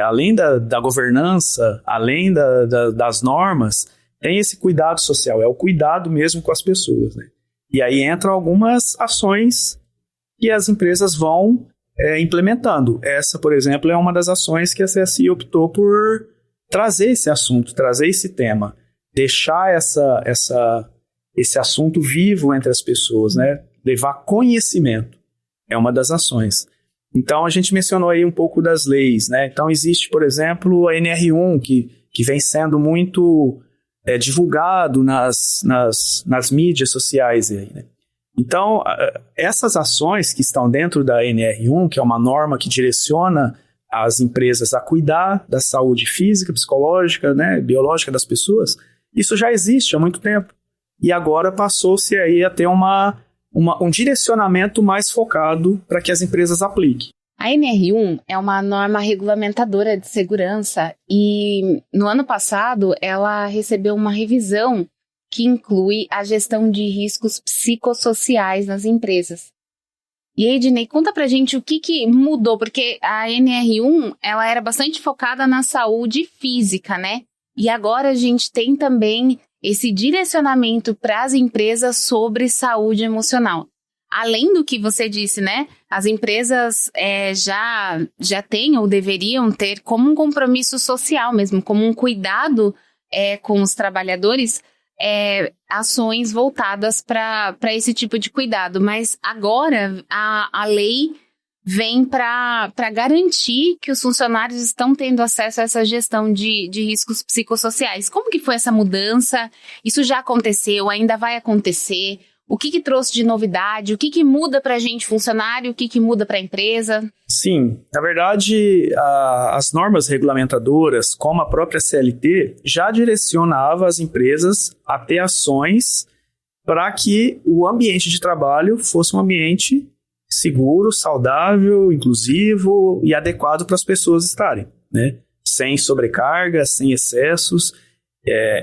Além da governança, além das normas, tem esse cuidado social, é o cuidado mesmo com as pessoas, né? E aí entram algumas ações que as empresas vão implementando. Essa, por exemplo, é uma das ações que a CSI optou por trazer esse assunto, trazer esse tema, deixar esse assunto vivo entre as pessoas, né? Levar conhecimento é uma das ações. Então, a gente mencionou aí um pouco das leis, né? Então, existe, por exemplo, a NR1, que vem sendo muito divulgado nas mídias sociais aí, né? Então, essas ações que estão dentro da NR1, que é uma norma que direciona as empresas a cuidar da saúde física, psicológica, né, biológica das pessoas, isso já existe há muito tempo. E agora passou-se aí a ter um direcionamento mais focado para que as empresas apliquem. A NR1 é uma norma regulamentadora de segurança e no ano passado ela recebeu uma revisão que inclui a gestão de riscos psicossociais nas empresas. E aí, Ednei, conta pra gente o que mudou, porque a NR1 ela era bastante focada na saúde física, né? E agora a gente tem também esse direcionamento para as empresas sobre saúde emocional. Além do que você disse, né? As empresas já têm ou deveriam ter como um compromisso social mesmo, como um cuidado com os trabalhadores, ações voltadas para esse tipo de cuidado. Mas agora a lei vem para garantir que os funcionários estão tendo acesso a essa gestão de riscos psicossociais. Como que foi essa mudança? Isso já aconteceu? Ainda vai acontecer? O que trouxe de novidade? O que muda para a gente, funcionário? O que muda para a empresa? Sim, na verdade, as normas regulamentadoras, como a própria CLT, já direcionava as empresas a ter ações para que o ambiente de trabalho fosse um ambiente seguro, saudável, inclusivo e adequado para as pessoas estarem, né? Sem sobrecarga, sem excessos.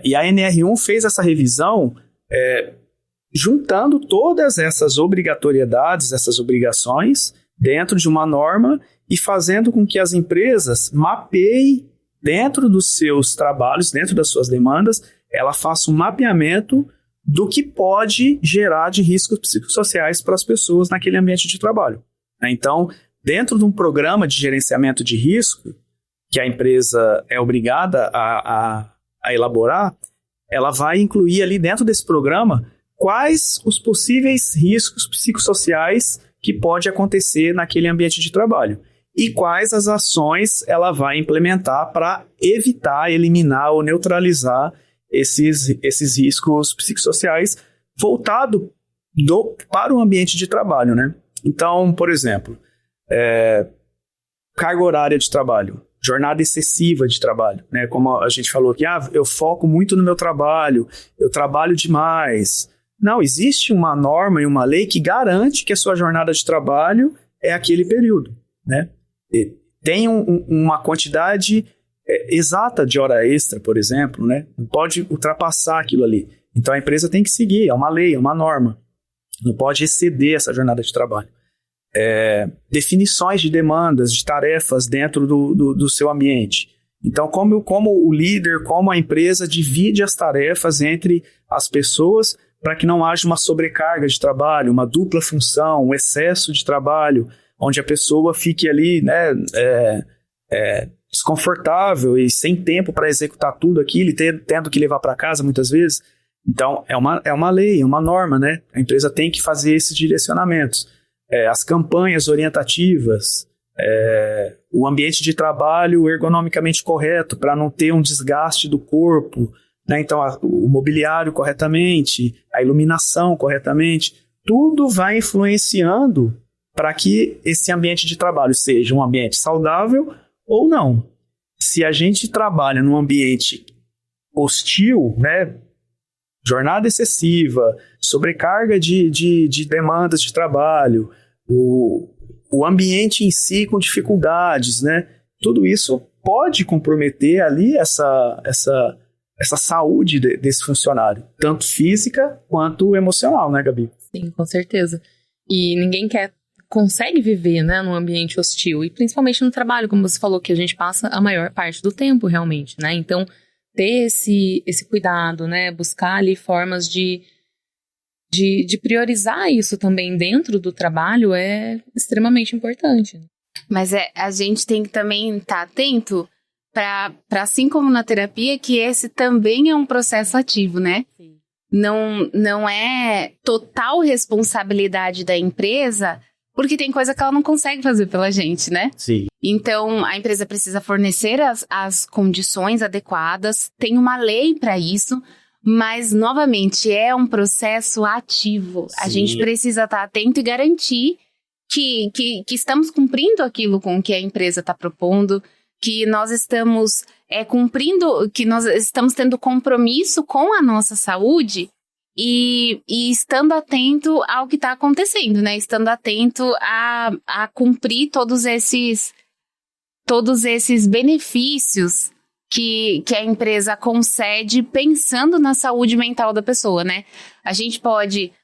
E a NR1 fez essa revisão juntando todas essas obrigatoriedades, essas obrigações dentro de uma norma e fazendo com que as empresas mapeiem dentro dos seus trabalhos, dentro das suas demandas, ela faça um mapeamento do que pode gerar de riscos psicossociais para as pessoas naquele ambiente de trabalho. Então, dentro de um programa de gerenciamento de risco, que a empresa é obrigada a elaborar, ela vai incluir ali dentro desse programa quais os possíveis riscos psicossociais que pode acontecer naquele ambiente de trabalho e quais as ações ela vai implementar para evitar, eliminar ou neutralizar esses riscos psicossociais voltado para o ambiente de trabalho, né? Então, por exemplo, carga horária de trabalho, jornada excessiva de trabalho, né? Como a gente falou aqui, eu foco muito no meu trabalho, eu trabalho demais. Não, existe uma norma e uma lei que garante que a sua jornada de trabalho é aquele período, né? E tem uma quantidade exata de hora extra, por exemplo, né? Não pode ultrapassar aquilo ali. Então a empresa tem que seguir, é uma lei, é uma norma. Não pode exceder essa jornada de trabalho. Definições de demandas, de tarefas dentro do seu ambiente. Então, como o líder, como a empresa divide as tarefas entre as pessoas para que não haja uma sobrecarga de trabalho, uma dupla função, um excesso de trabalho, onde a pessoa fique ali, né, desconfortável e sem tempo para executar tudo aquilo, tendo que levar para casa muitas vezes. Então, é uma lei, é uma norma, né? A empresa tem que fazer esses direcionamentos. As campanhas orientativas, o ambiente de trabalho ergonomicamente correto para não ter um desgaste do corpo, né? Então, o mobiliário corretamente, a iluminação corretamente, tudo vai influenciando para que esse ambiente de trabalho seja um ambiente saudável ou não. Se a gente trabalha num ambiente hostil, né? Jornada excessiva, sobrecarga de demandas de trabalho, o ambiente em si com dificuldades, né? Tudo isso pode comprometer ali essa saúde desse funcionário, tanto física quanto emocional, né, Gabi? Sim, com certeza. E ninguém consegue viver, né, num ambiente hostil, e principalmente no trabalho, como você falou, que a gente passa a maior parte do tempo realmente, né? Então, ter esse cuidado, né, buscar ali formas de priorizar isso também dentro do trabalho é extremamente importante. Mas a gente tem que também estar atento para, assim como na terapia, que esse também é um processo ativo, né? Sim. Não é total responsabilidade da empresa, porque tem coisa que ela não consegue fazer pela gente, né? Sim. Então, a empresa precisa fornecer as condições adequadas, tem uma lei para isso, mas, novamente, é um processo ativo. Sim. A gente precisa estar atento e garantir que estamos cumprindo aquilo com que a empresa está propondo, que nós estamos cumprindo, que nós estamos tendo compromisso com a nossa saúde e estando atento ao que está acontecendo, né? Estando atento a cumprir todos esses benefícios que a empresa concede pensando na saúde mental da pessoa, né?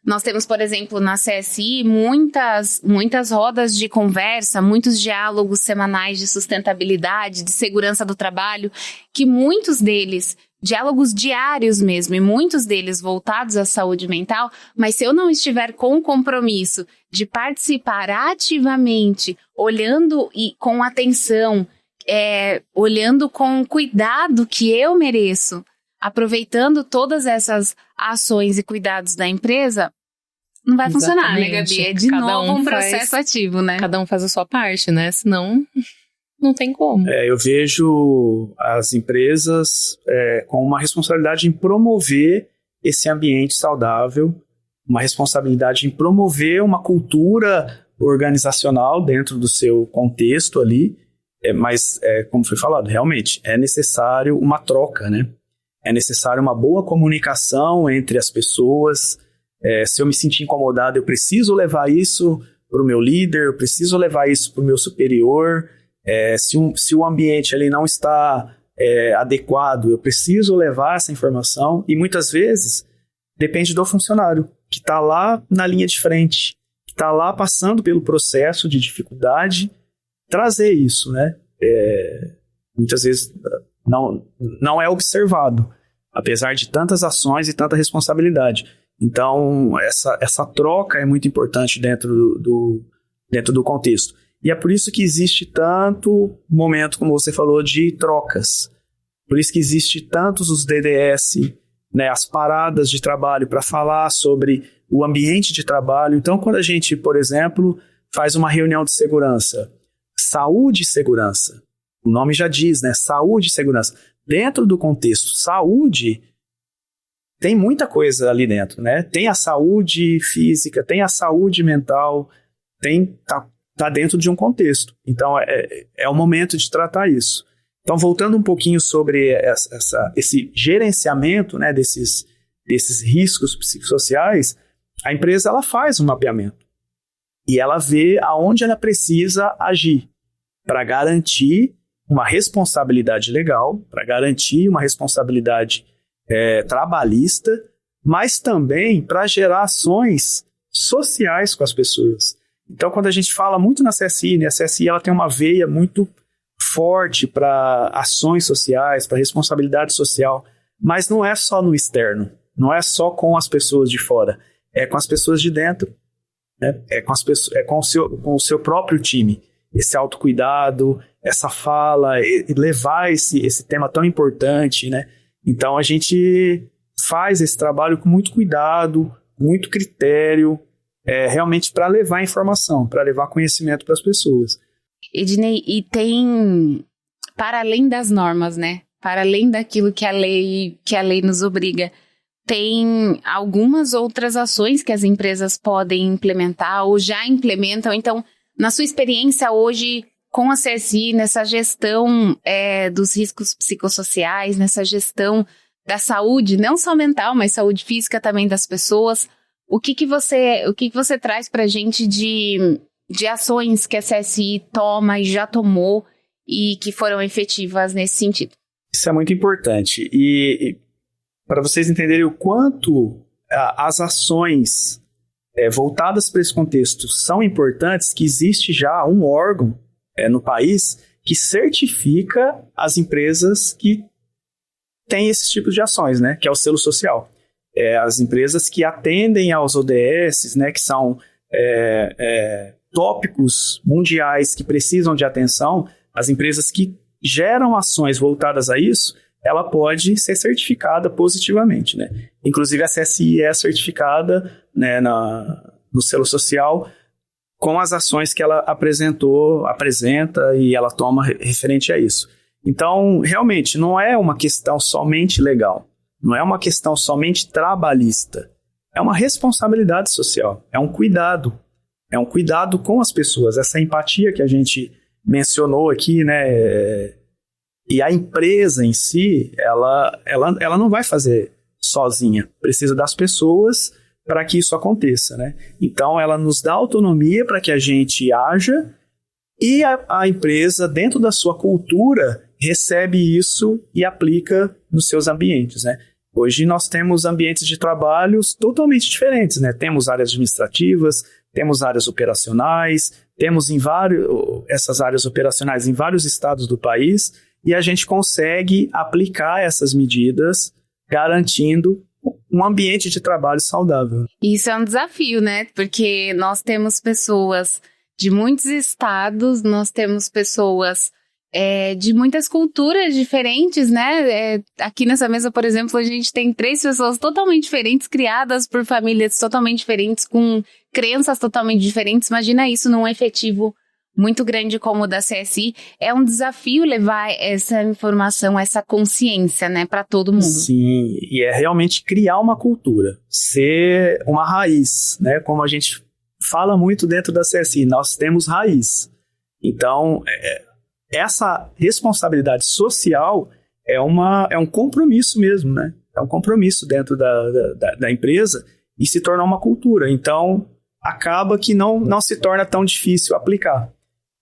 Nós temos, por exemplo, na CSI, muitas rodas de conversa, muitos diálogos semanais de sustentabilidade, de segurança do trabalho, que muitos deles, diálogos diários mesmo, e muitos deles voltados à saúde mental, mas se eu não estiver com o compromisso de participar ativamente, olhando e com atenção, olhando com o cuidado que eu mereço, aproveitando todas essas ações e cuidados da empresa, não vai funcionar, né, Gabi? É de novo um processo ativo, né? Cada um faz a sua parte, né? Senão, não tem como. Eu vejo as empresas com uma responsabilidade em promover esse ambiente saudável, uma responsabilidade em promover uma cultura organizacional dentro do seu contexto ali, mas, como foi falado, realmente é necessário uma troca, né? É necessário uma boa comunicação entre as pessoas. Se eu me sentir incomodado, eu preciso levar isso para o meu líder, eu preciso levar isso para o meu superior. Se o ambiente ali não está adequado, eu preciso levar essa informação. E muitas vezes depende do funcionário, que está lá na linha de frente, que está lá passando pelo processo de dificuldade, trazer isso, né? Muitas vezes não é observado, apesar de tantas ações e tanta responsabilidade. Então, essa troca é muito importante dentro do contexto. E é por isso que existe tanto momento, como você falou, de trocas. Por isso que existe tantos os DDS, né, as paradas de trabalho para falar sobre o ambiente de trabalho. Então, quando a gente, por exemplo, faz uma reunião de segurança, saúde e segurança, o nome já diz, né? Saúde e segurança. Dentro do contexto saúde, tem muita coisa ali dentro, né? Tem a saúde física, tem a saúde mental, tá dentro de um contexto. Então, é o momento de tratar isso. Então, voltando um pouquinho sobre esse gerenciamento, né, desses riscos psicossociais, a empresa ela faz um mapeamento e ela vê aonde ela precisa agir para garantir uma responsabilidade legal, para garantir uma responsabilidade trabalhista, mas também para gerar ações sociais com as pessoas. Então, quando a gente fala muito na CSI, né, a CSI ela tem uma veia muito forte para ações sociais, para responsabilidade social, mas não é só no externo, não é só com as pessoas de fora, é com as pessoas de dentro, né? Com o seu próprio time. Esse autocuidado, essa fala, e levar esse tema tão importante, né? Então, a gente faz esse trabalho com muito cuidado, muito critério, realmente para levar informação, para levar conhecimento para as pessoas. Ednei, e tem, para além das normas, né? Para além daquilo que a lei nos obriga, tem algumas outras ações que as empresas podem implementar ou já implementam. Então, na sua experiência hoje com a CSI, nessa gestão dos riscos psicossociais, nessa gestão da saúde, não só mental, mas saúde física também das pessoas, o que você traz para a gente de ações que a CSI toma e já tomou e que foram efetivas nesse sentido? Isso é muito importante. E para vocês entenderem o quanto as ações voltadas para esse contexto são importantes, que existe já um órgão no país que certifica as empresas que têm esses tipos de ações, né, que é o selo social. As empresas que atendem aos ODS, né, que são tópicos mundiais que precisam de atenção, as empresas que geram ações voltadas a isso, ela pode ser certificada positivamente, né? Inclusive a CSI é certificada, né, no selo social com as ações que ela apresenta e ela toma referente a isso. Então, realmente, não é uma questão somente legal, não é uma questão somente trabalhista, é uma responsabilidade social, é um cuidado com as pessoas, essa empatia que a gente mencionou aqui, né? E a empresa em si, ela não vai fazer sozinha, precisa das pessoas para que isso aconteça, né? Então, ela nos dá autonomia para que a gente haja e a empresa, dentro da sua cultura, recebe isso e aplica nos seus ambientes, né? Hoje nós temos ambientes de trabalhos totalmente diferentes, né? Temos áreas administrativas, temos áreas operacionais, temos essas áreas operacionais em vários estados do país e a gente consegue aplicar essas medidas garantindo um ambiente de trabalho saudável. Isso é um desafio, né? Porque nós temos pessoas de muitos estados, nós temos pessoas de muitas culturas diferentes, né? Aqui nessa mesa, por exemplo, a gente tem 3 pessoas totalmente diferentes, criadas por famílias totalmente diferentes, com crenças totalmente diferentes. Imagina isso num efetivo muito grande como o da CSI. É um desafio levar essa informação, essa consciência, né, para todo mundo. Sim, e é realmente criar uma cultura, ser uma raiz, né? Como a gente fala muito dentro da CSI, nós temos raiz. Então, essa responsabilidade social é um compromisso mesmo, né? É um compromisso dentro da empresa e se tornar uma cultura. Então, acaba que não se torna tão difícil aplicar,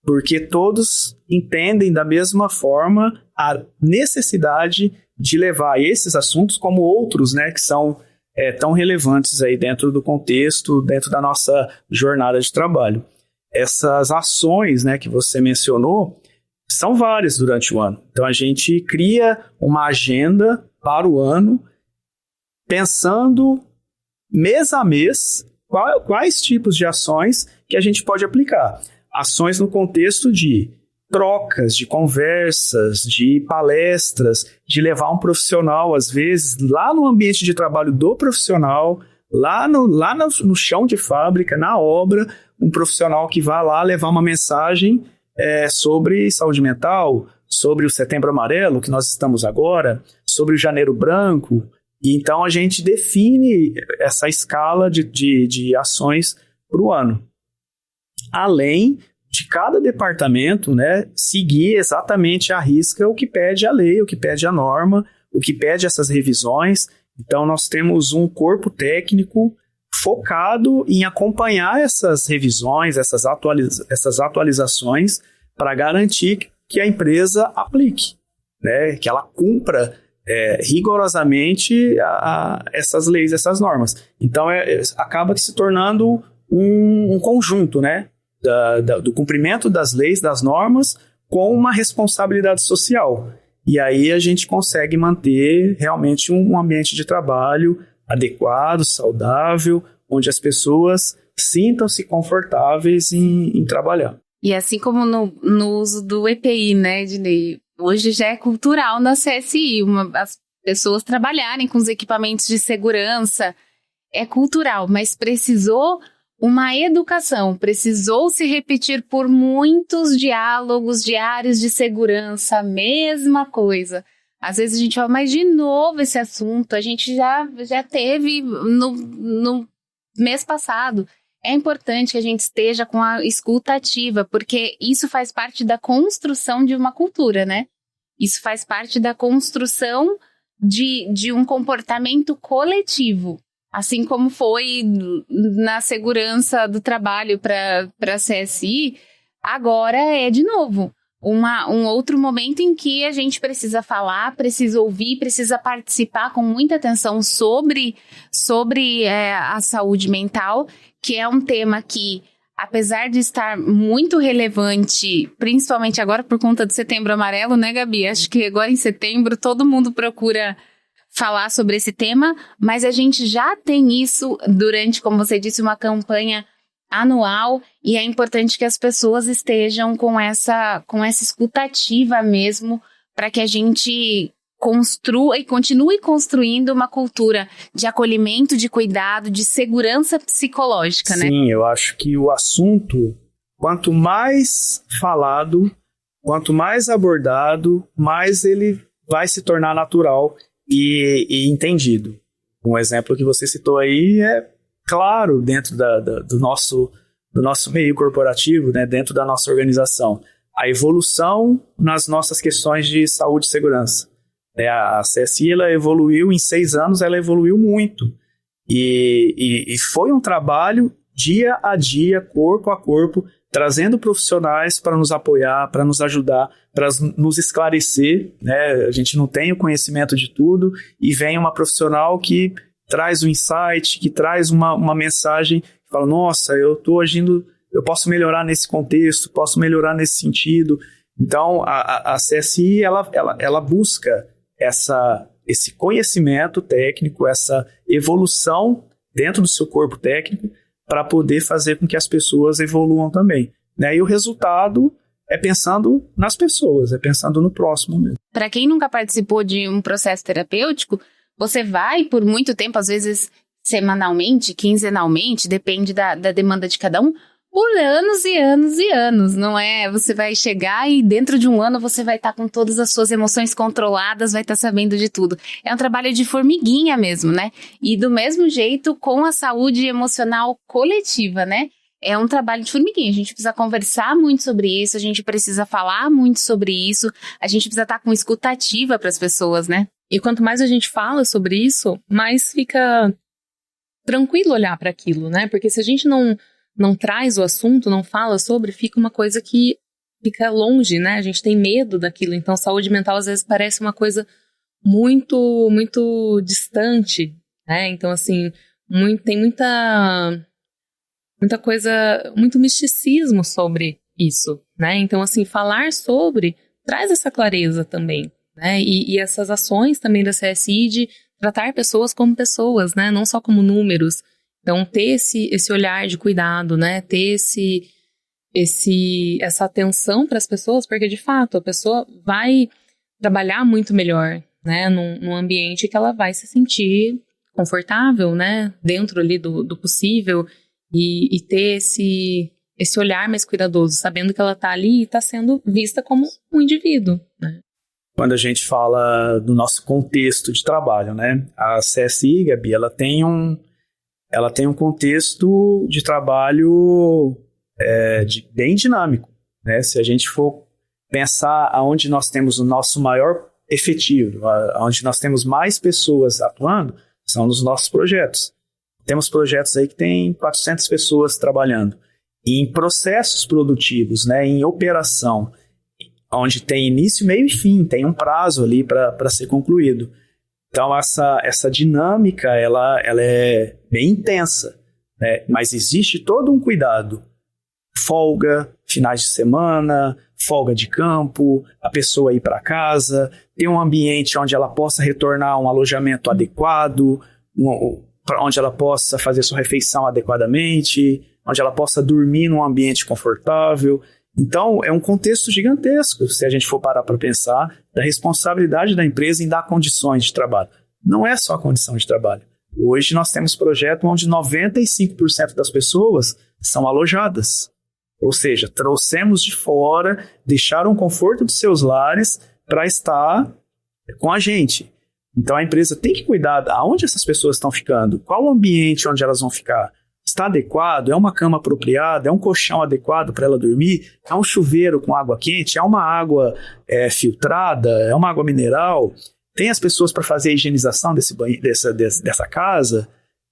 porque todos entendem da mesma forma a necessidade de levar esses assuntos como outros, né, que são tão relevantes aí dentro do contexto, dentro da nossa jornada de trabalho. Essas ações, né, que você mencionou, são várias durante o ano. Então, a gente cria uma agenda para o ano, pensando mês a mês quais tipos de ações que a gente pode aplicar. Ações no contexto de trocas, de conversas, de palestras, de levar um profissional, às vezes, lá no ambiente de trabalho do profissional, lá no chão de fábrica, na obra, um profissional que vai lá levar uma mensagem sobre saúde mental, sobre o Setembro Amarelo, que nós estamos agora, sobre o Janeiro Branco. E então a gente define essa escala de ações para o ano. Além de cada departamento, né, seguir exatamente à risca o que pede a lei, o que pede a norma, o que pede essas revisões. Então nós temos um corpo técnico focado em acompanhar essas revisões, essas atualizações para garantir que a empresa aplique, né, que ela cumpra rigorosamente essas leis, essas normas. Então acaba se tornando um conjunto, né, do cumprimento das leis, das normas, com uma responsabilidade social. E aí a gente consegue manter realmente um ambiente de trabalho adequado, saudável, onde as pessoas sintam-se confortáveis em trabalhar. E assim como no uso do EPI, né, Ednei? Hoje já é cultural na CSI, as pessoas trabalharem com os equipamentos de segurança. É cultural, mas precisou uma educação, precisou se repetir por muitos diálogos diários de segurança, a mesma coisa. Às vezes a gente fala, mas de novo esse assunto, a gente já teve no mês passado. É importante que a gente esteja com a escuta ativa, porque isso faz parte da construção de uma cultura, né? Isso faz parte da construção de um comportamento coletivo. Assim como foi na segurança do trabalho para a CSI, agora é de novo um outro momento em que a gente precisa falar, precisa ouvir, precisa participar com muita atenção sobre a saúde mental, que é um tema que, apesar de estar muito relevante, principalmente agora por conta do Setembro Amarelo, né, Gabi? Acho que agora em setembro todo mundo procura falar sobre esse tema, mas a gente já tem isso durante, como você disse, uma campanha anual, e é importante que as pessoas estejam com essa escutativa mesmo, para que a gente construa e continue construindo uma cultura de acolhimento, de cuidado, de segurança psicológica, né? Sim, eu acho que o assunto, quanto mais falado, quanto mais abordado, mais ele vai se tornar natural e entendido. Um exemplo que você citou aí é claro dentro do nosso meio corporativo, né, dentro da nossa organização. A evolução nas nossas questões de saúde e segurança. A CSI, ela evoluiu em 6 anos, ela evoluiu muito. E foi um trabalho dia a dia, corpo a corpo, trazendo profissionais para nos apoiar, para nos ajudar, para nos esclarecer, né? A gente não tem o conhecimento de tudo e vem uma profissional que traz um insight, que traz uma mensagem, que fala, nossa, eu estou agindo, eu posso melhorar nesse contexto, posso melhorar nesse sentido. Então, a CSI, ela busca esse conhecimento técnico, essa evolução dentro do seu corpo técnico, para poder fazer com que as pessoas evoluam também, né? E o resultado é pensando nas pessoas, é pensando no próximo mesmo. Para quem nunca participou de um processo terapêutico, você vai por muito tempo, às vezes semanalmente, quinzenalmente, depende da demanda de cada um, por anos e anos e anos, não é? Você vai chegar e dentro de um ano você vai estar com todas as suas emoções controladas, vai estar sabendo de tudo. É um trabalho de formiguinha mesmo, né? E do mesmo jeito com a saúde emocional coletiva, né? É um trabalho de formiguinha, a gente precisa conversar muito sobre isso, a gente precisa falar muito sobre isso, a gente precisa estar com escutativa para as pessoas, né? E quanto mais a gente fala sobre isso, mais fica tranquilo olhar para aquilo, né? Porque se a gente não traz o assunto, não fala sobre, fica uma coisa que fica longe, né? A gente tem medo daquilo. Então, saúde mental às vezes parece uma coisa muito, muito distante, né? Então, assim, tem muita coisa, muito misticismo sobre isso, né? Então, assim, falar sobre traz essa clareza também, né? E essas ações também da CSI de tratar pessoas como pessoas, né? Não só como números. Então, ter esse olhar de cuidado, né? Ter essa atenção para as pessoas, porque, de fato, a pessoa vai trabalhar muito melhor, né? Num ambiente que ela vai se sentir confortável, né? Dentro ali do possível e ter esse olhar mais cuidadoso, sabendo que ela está ali e está sendo vista como um indivíduo, né? Quando a gente fala do nosso contexto de trabalho, né? A CSI, Gabi, ela tem um contexto de trabalho bem dinâmico, né? Se a gente for pensar aonde nós temos o nosso maior efetivo, onde nós temos mais pessoas atuando, são nos nossos projetos. Temos projetos aí que tem 400 pessoas trabalhando. E em processos produtivos, né? Em operação, onde tem início, meio e fim, tem um prazo ali para ser concluído. Então, essa dinâmica, ela é bem intensa, né? Mas existe todo um cuidado. Folga, finais de semana, folga de campo, a pessoa ir para casa, ter um ambiente onde ela possa retornar a um alojamento adequado, onde ela possa fazer sua refeição adequadamente, onde ela possa dormir num ambiente confortável. Então, é um contexto gigantesco, se a gente for parar para pensar, da responsabilidade da empresa em dar condições de trabalho. Não é só a condição de trabalho. Hoje nós temos projeto onde 95% das pessoas são alojadas. Ou seja, trouxemos de fora, deixaram o conforto dos seus lares para estar com a gente. Então, a empresa tem que cuidar de onde essas pessoas estão ficando, qual o ambiente onde elas vão ficar. Está adequado? É uma cama apropriada? É um colchão adequado para ela dormir? É um chuveiro com água quente? É uma água filtrada? É uma água mineral? Tem as pessoas para fazer a higienização dessa casa?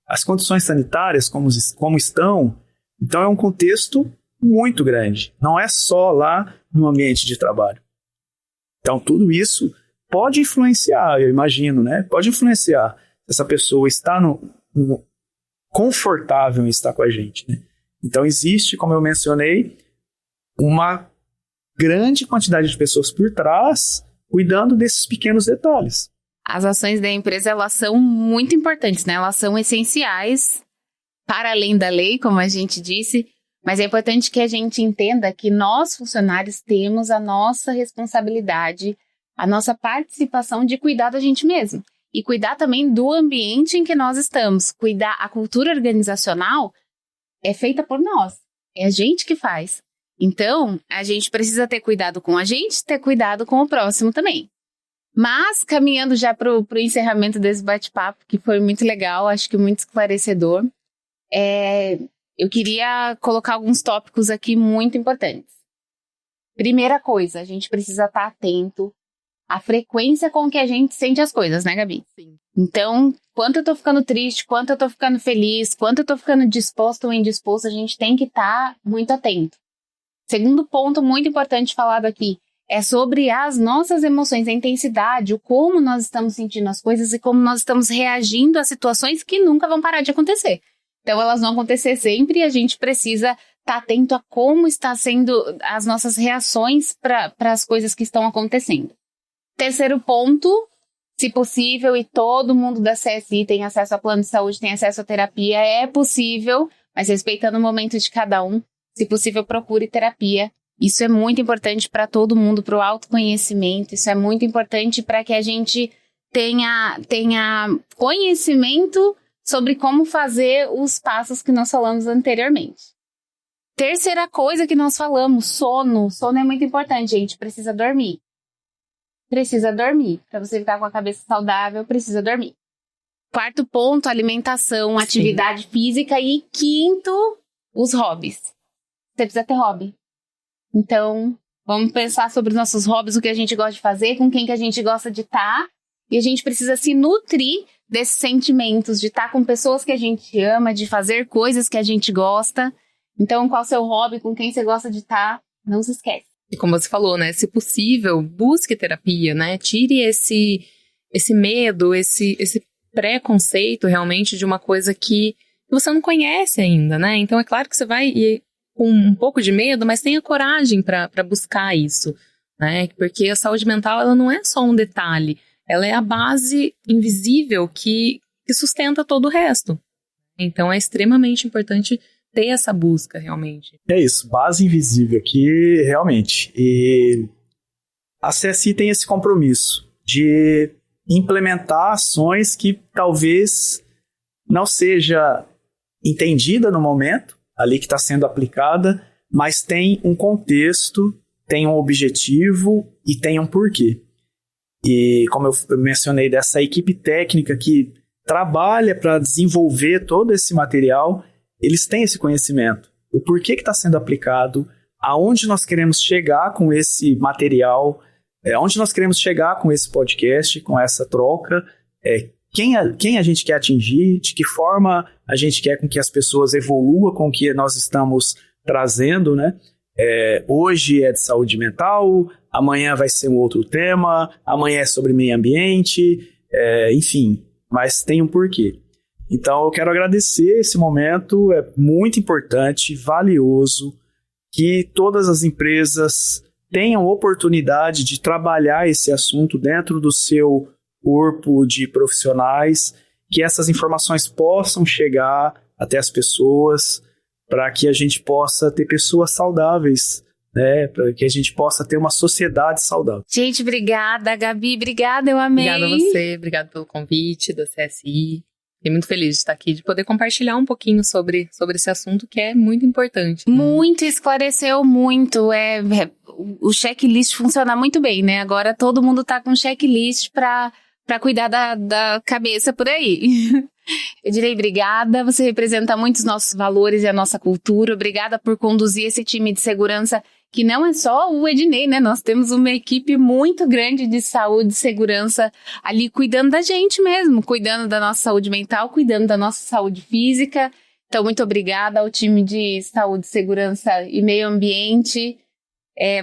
As condições sanitárias como estão? Então é um contexto muito grande. Não é só lá no ambiente de trabalho. Então tudo isso pode influenciar, eu imagino, né? Pode influenciar. Essa pessoa está confortável em estar com a gente, né? Então existe, como eu mencionei, uma grande quantidade de pessoas por trás cuidando desses pequenos detalhes. As ações da empresa, elas são muito importantes, né? Elas são essenciais para além da lei, como a gente disse, mas é importante que a gente entenda que nós, funcionários, temos a nossa responsabilidade, a nossa participação de cuidar da gente mesmo. E cuidar também do ambiente em que nós estamos. Cuidar, a cultura organizacional é feita por nós. É a gente que faz. Então, a gente precisa ter cuidado com a gente, ter cuidado com o próximo também. Mas, caminhando já para o encerramento desse bate-papo, que foi muito legal, acho que muito esclarecedor, eu queria colocar alguns tópicos aqui muito importantes. Primeira coisa, a gente precisa estar atento a frequência com que a gente sente as coisas, né, Gabi? Sim. Então, quanto eu tô ficando triste, quanto eu tô ficando feliz, quanto eu tô ficando disposto ou indisposto, a gente tem que estar muito atento. Segundo ponto muito importante falado aqui é sobre as nossas emoções, a intensidade, o como nós estamos sentindo as coisas e como nós estamos reagindo a situações que nunca vão parar de acontecer. Então, elas vão acontecer sempre e a gente precisa estar atento a como está sendo as nossas reações para as coisas que estão acontecendo. Terceiro ponto, se possível, e todo mundo da CSI tem acesso a plano de saúde, tem acesso à terapia, é possível, mas respeitando o momento de cada um, se possível, procure terapia. Isso é muito importante para todo mundo, para o autoconhecimento, isso é muito importante para que a gente tenha conhecimento sobre como fazer os passos que nós falamos anteriormente. Terceira coisa que nós falamos, sono. Sono é muito importante, gente. Precisa dormir. Precisa dormir. Para você ficar com a cabeça saudável, precisa dormir. Quarto ponto, alimentação, atividade física. E quinto, os hobbies. Você precisa ter hobby. Então, vamos pensar sobre os nossos hobbies, o que a gente gosta de fazer, com quem que a gente gosta de estar. E a gente precisa se nutrir desses sentimentos, de estar com pessoas que a gente ama, de fazer coisas que a gente gosta. Então, qual é o seu hobby, com quem você gosta de estar, não se esquece. E como você falou, né, se possível, busque terapia, né, tire esse medo, esse preconceito realmente de uma coisa que você não conhece ainda, né, então é claro que você vai ir com um pouco de medo, mas tenha coragem para buscar isso, né, porque a saúde mental, ela não é só um detalhe, ela é a base invisível que sustenta todo o resto. Então, é extremamente importante ter essa busca, realmente. É isso, base invisível aqui, realmente. E a CSI tem esse compromisso de implementar ações que talvez não seja entendida no momento, ali que está sendo aplicada, mas tem um contexto, tem um objetivo e tem um porquê. E como eu mencionei, dessa equipe técnica que trabalha para desenvolver todo esse material, eles têm esse conhecimento. O porquê que está sendo aplicado, aonde nós queremos chegar com esse material, aonde nós queremos chegar com esse podcast, com essa troca, quem a gente quer atingir, de que forma a gente quer com que as pessoas evoluam com o que nós estamos trazendo, né? Hoje é de saúde mental, amanhã vai ser um outro tema, amanhã é sobre meio ambiente, enfim, mas tem um porquê. Então eu quero agradecer esse momento, é muito importante, valioso, que todas as empresas tenham oportunidade de trabalhar esse assunto dentro do seu corpo de profissionais, que essas informações possam chegar até as pessoas, para que a gente possa ter pessoas saudáveis, né? Para que a gente possa ter uma sociedade saudável. Gente, obrigada, Gabi, obrigada, eu amei. Obrigada a você, obrigada pelo convite da CSI. Fiquei muito feliz de estar aqui, de poder compartilhar um pouquinho sobre esse assunto que é muito importante. Muito, esclareceu muito. O checklist funciona muito bem, né? Agora todo mundo tá com checklist para cuidar da cabeça por aí. Eu direi obrigada, você representa muito os nossos valores e a nossa cultura. Obrigada por conduzir esse time de segurança, que não é só o Ednei, né? Nós temos uma equipe muito grande de saúde e segurança ali cuidando da gente mesmo, cuidando da nossa saúde mental, cuidando da nossa saúde física. Então, muito obrigada ao time de saúde, segurança e meio ambiente.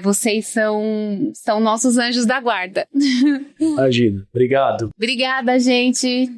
Vocês são nossos anjos da guarda. Imagina, obrigado. Obrigada, gente.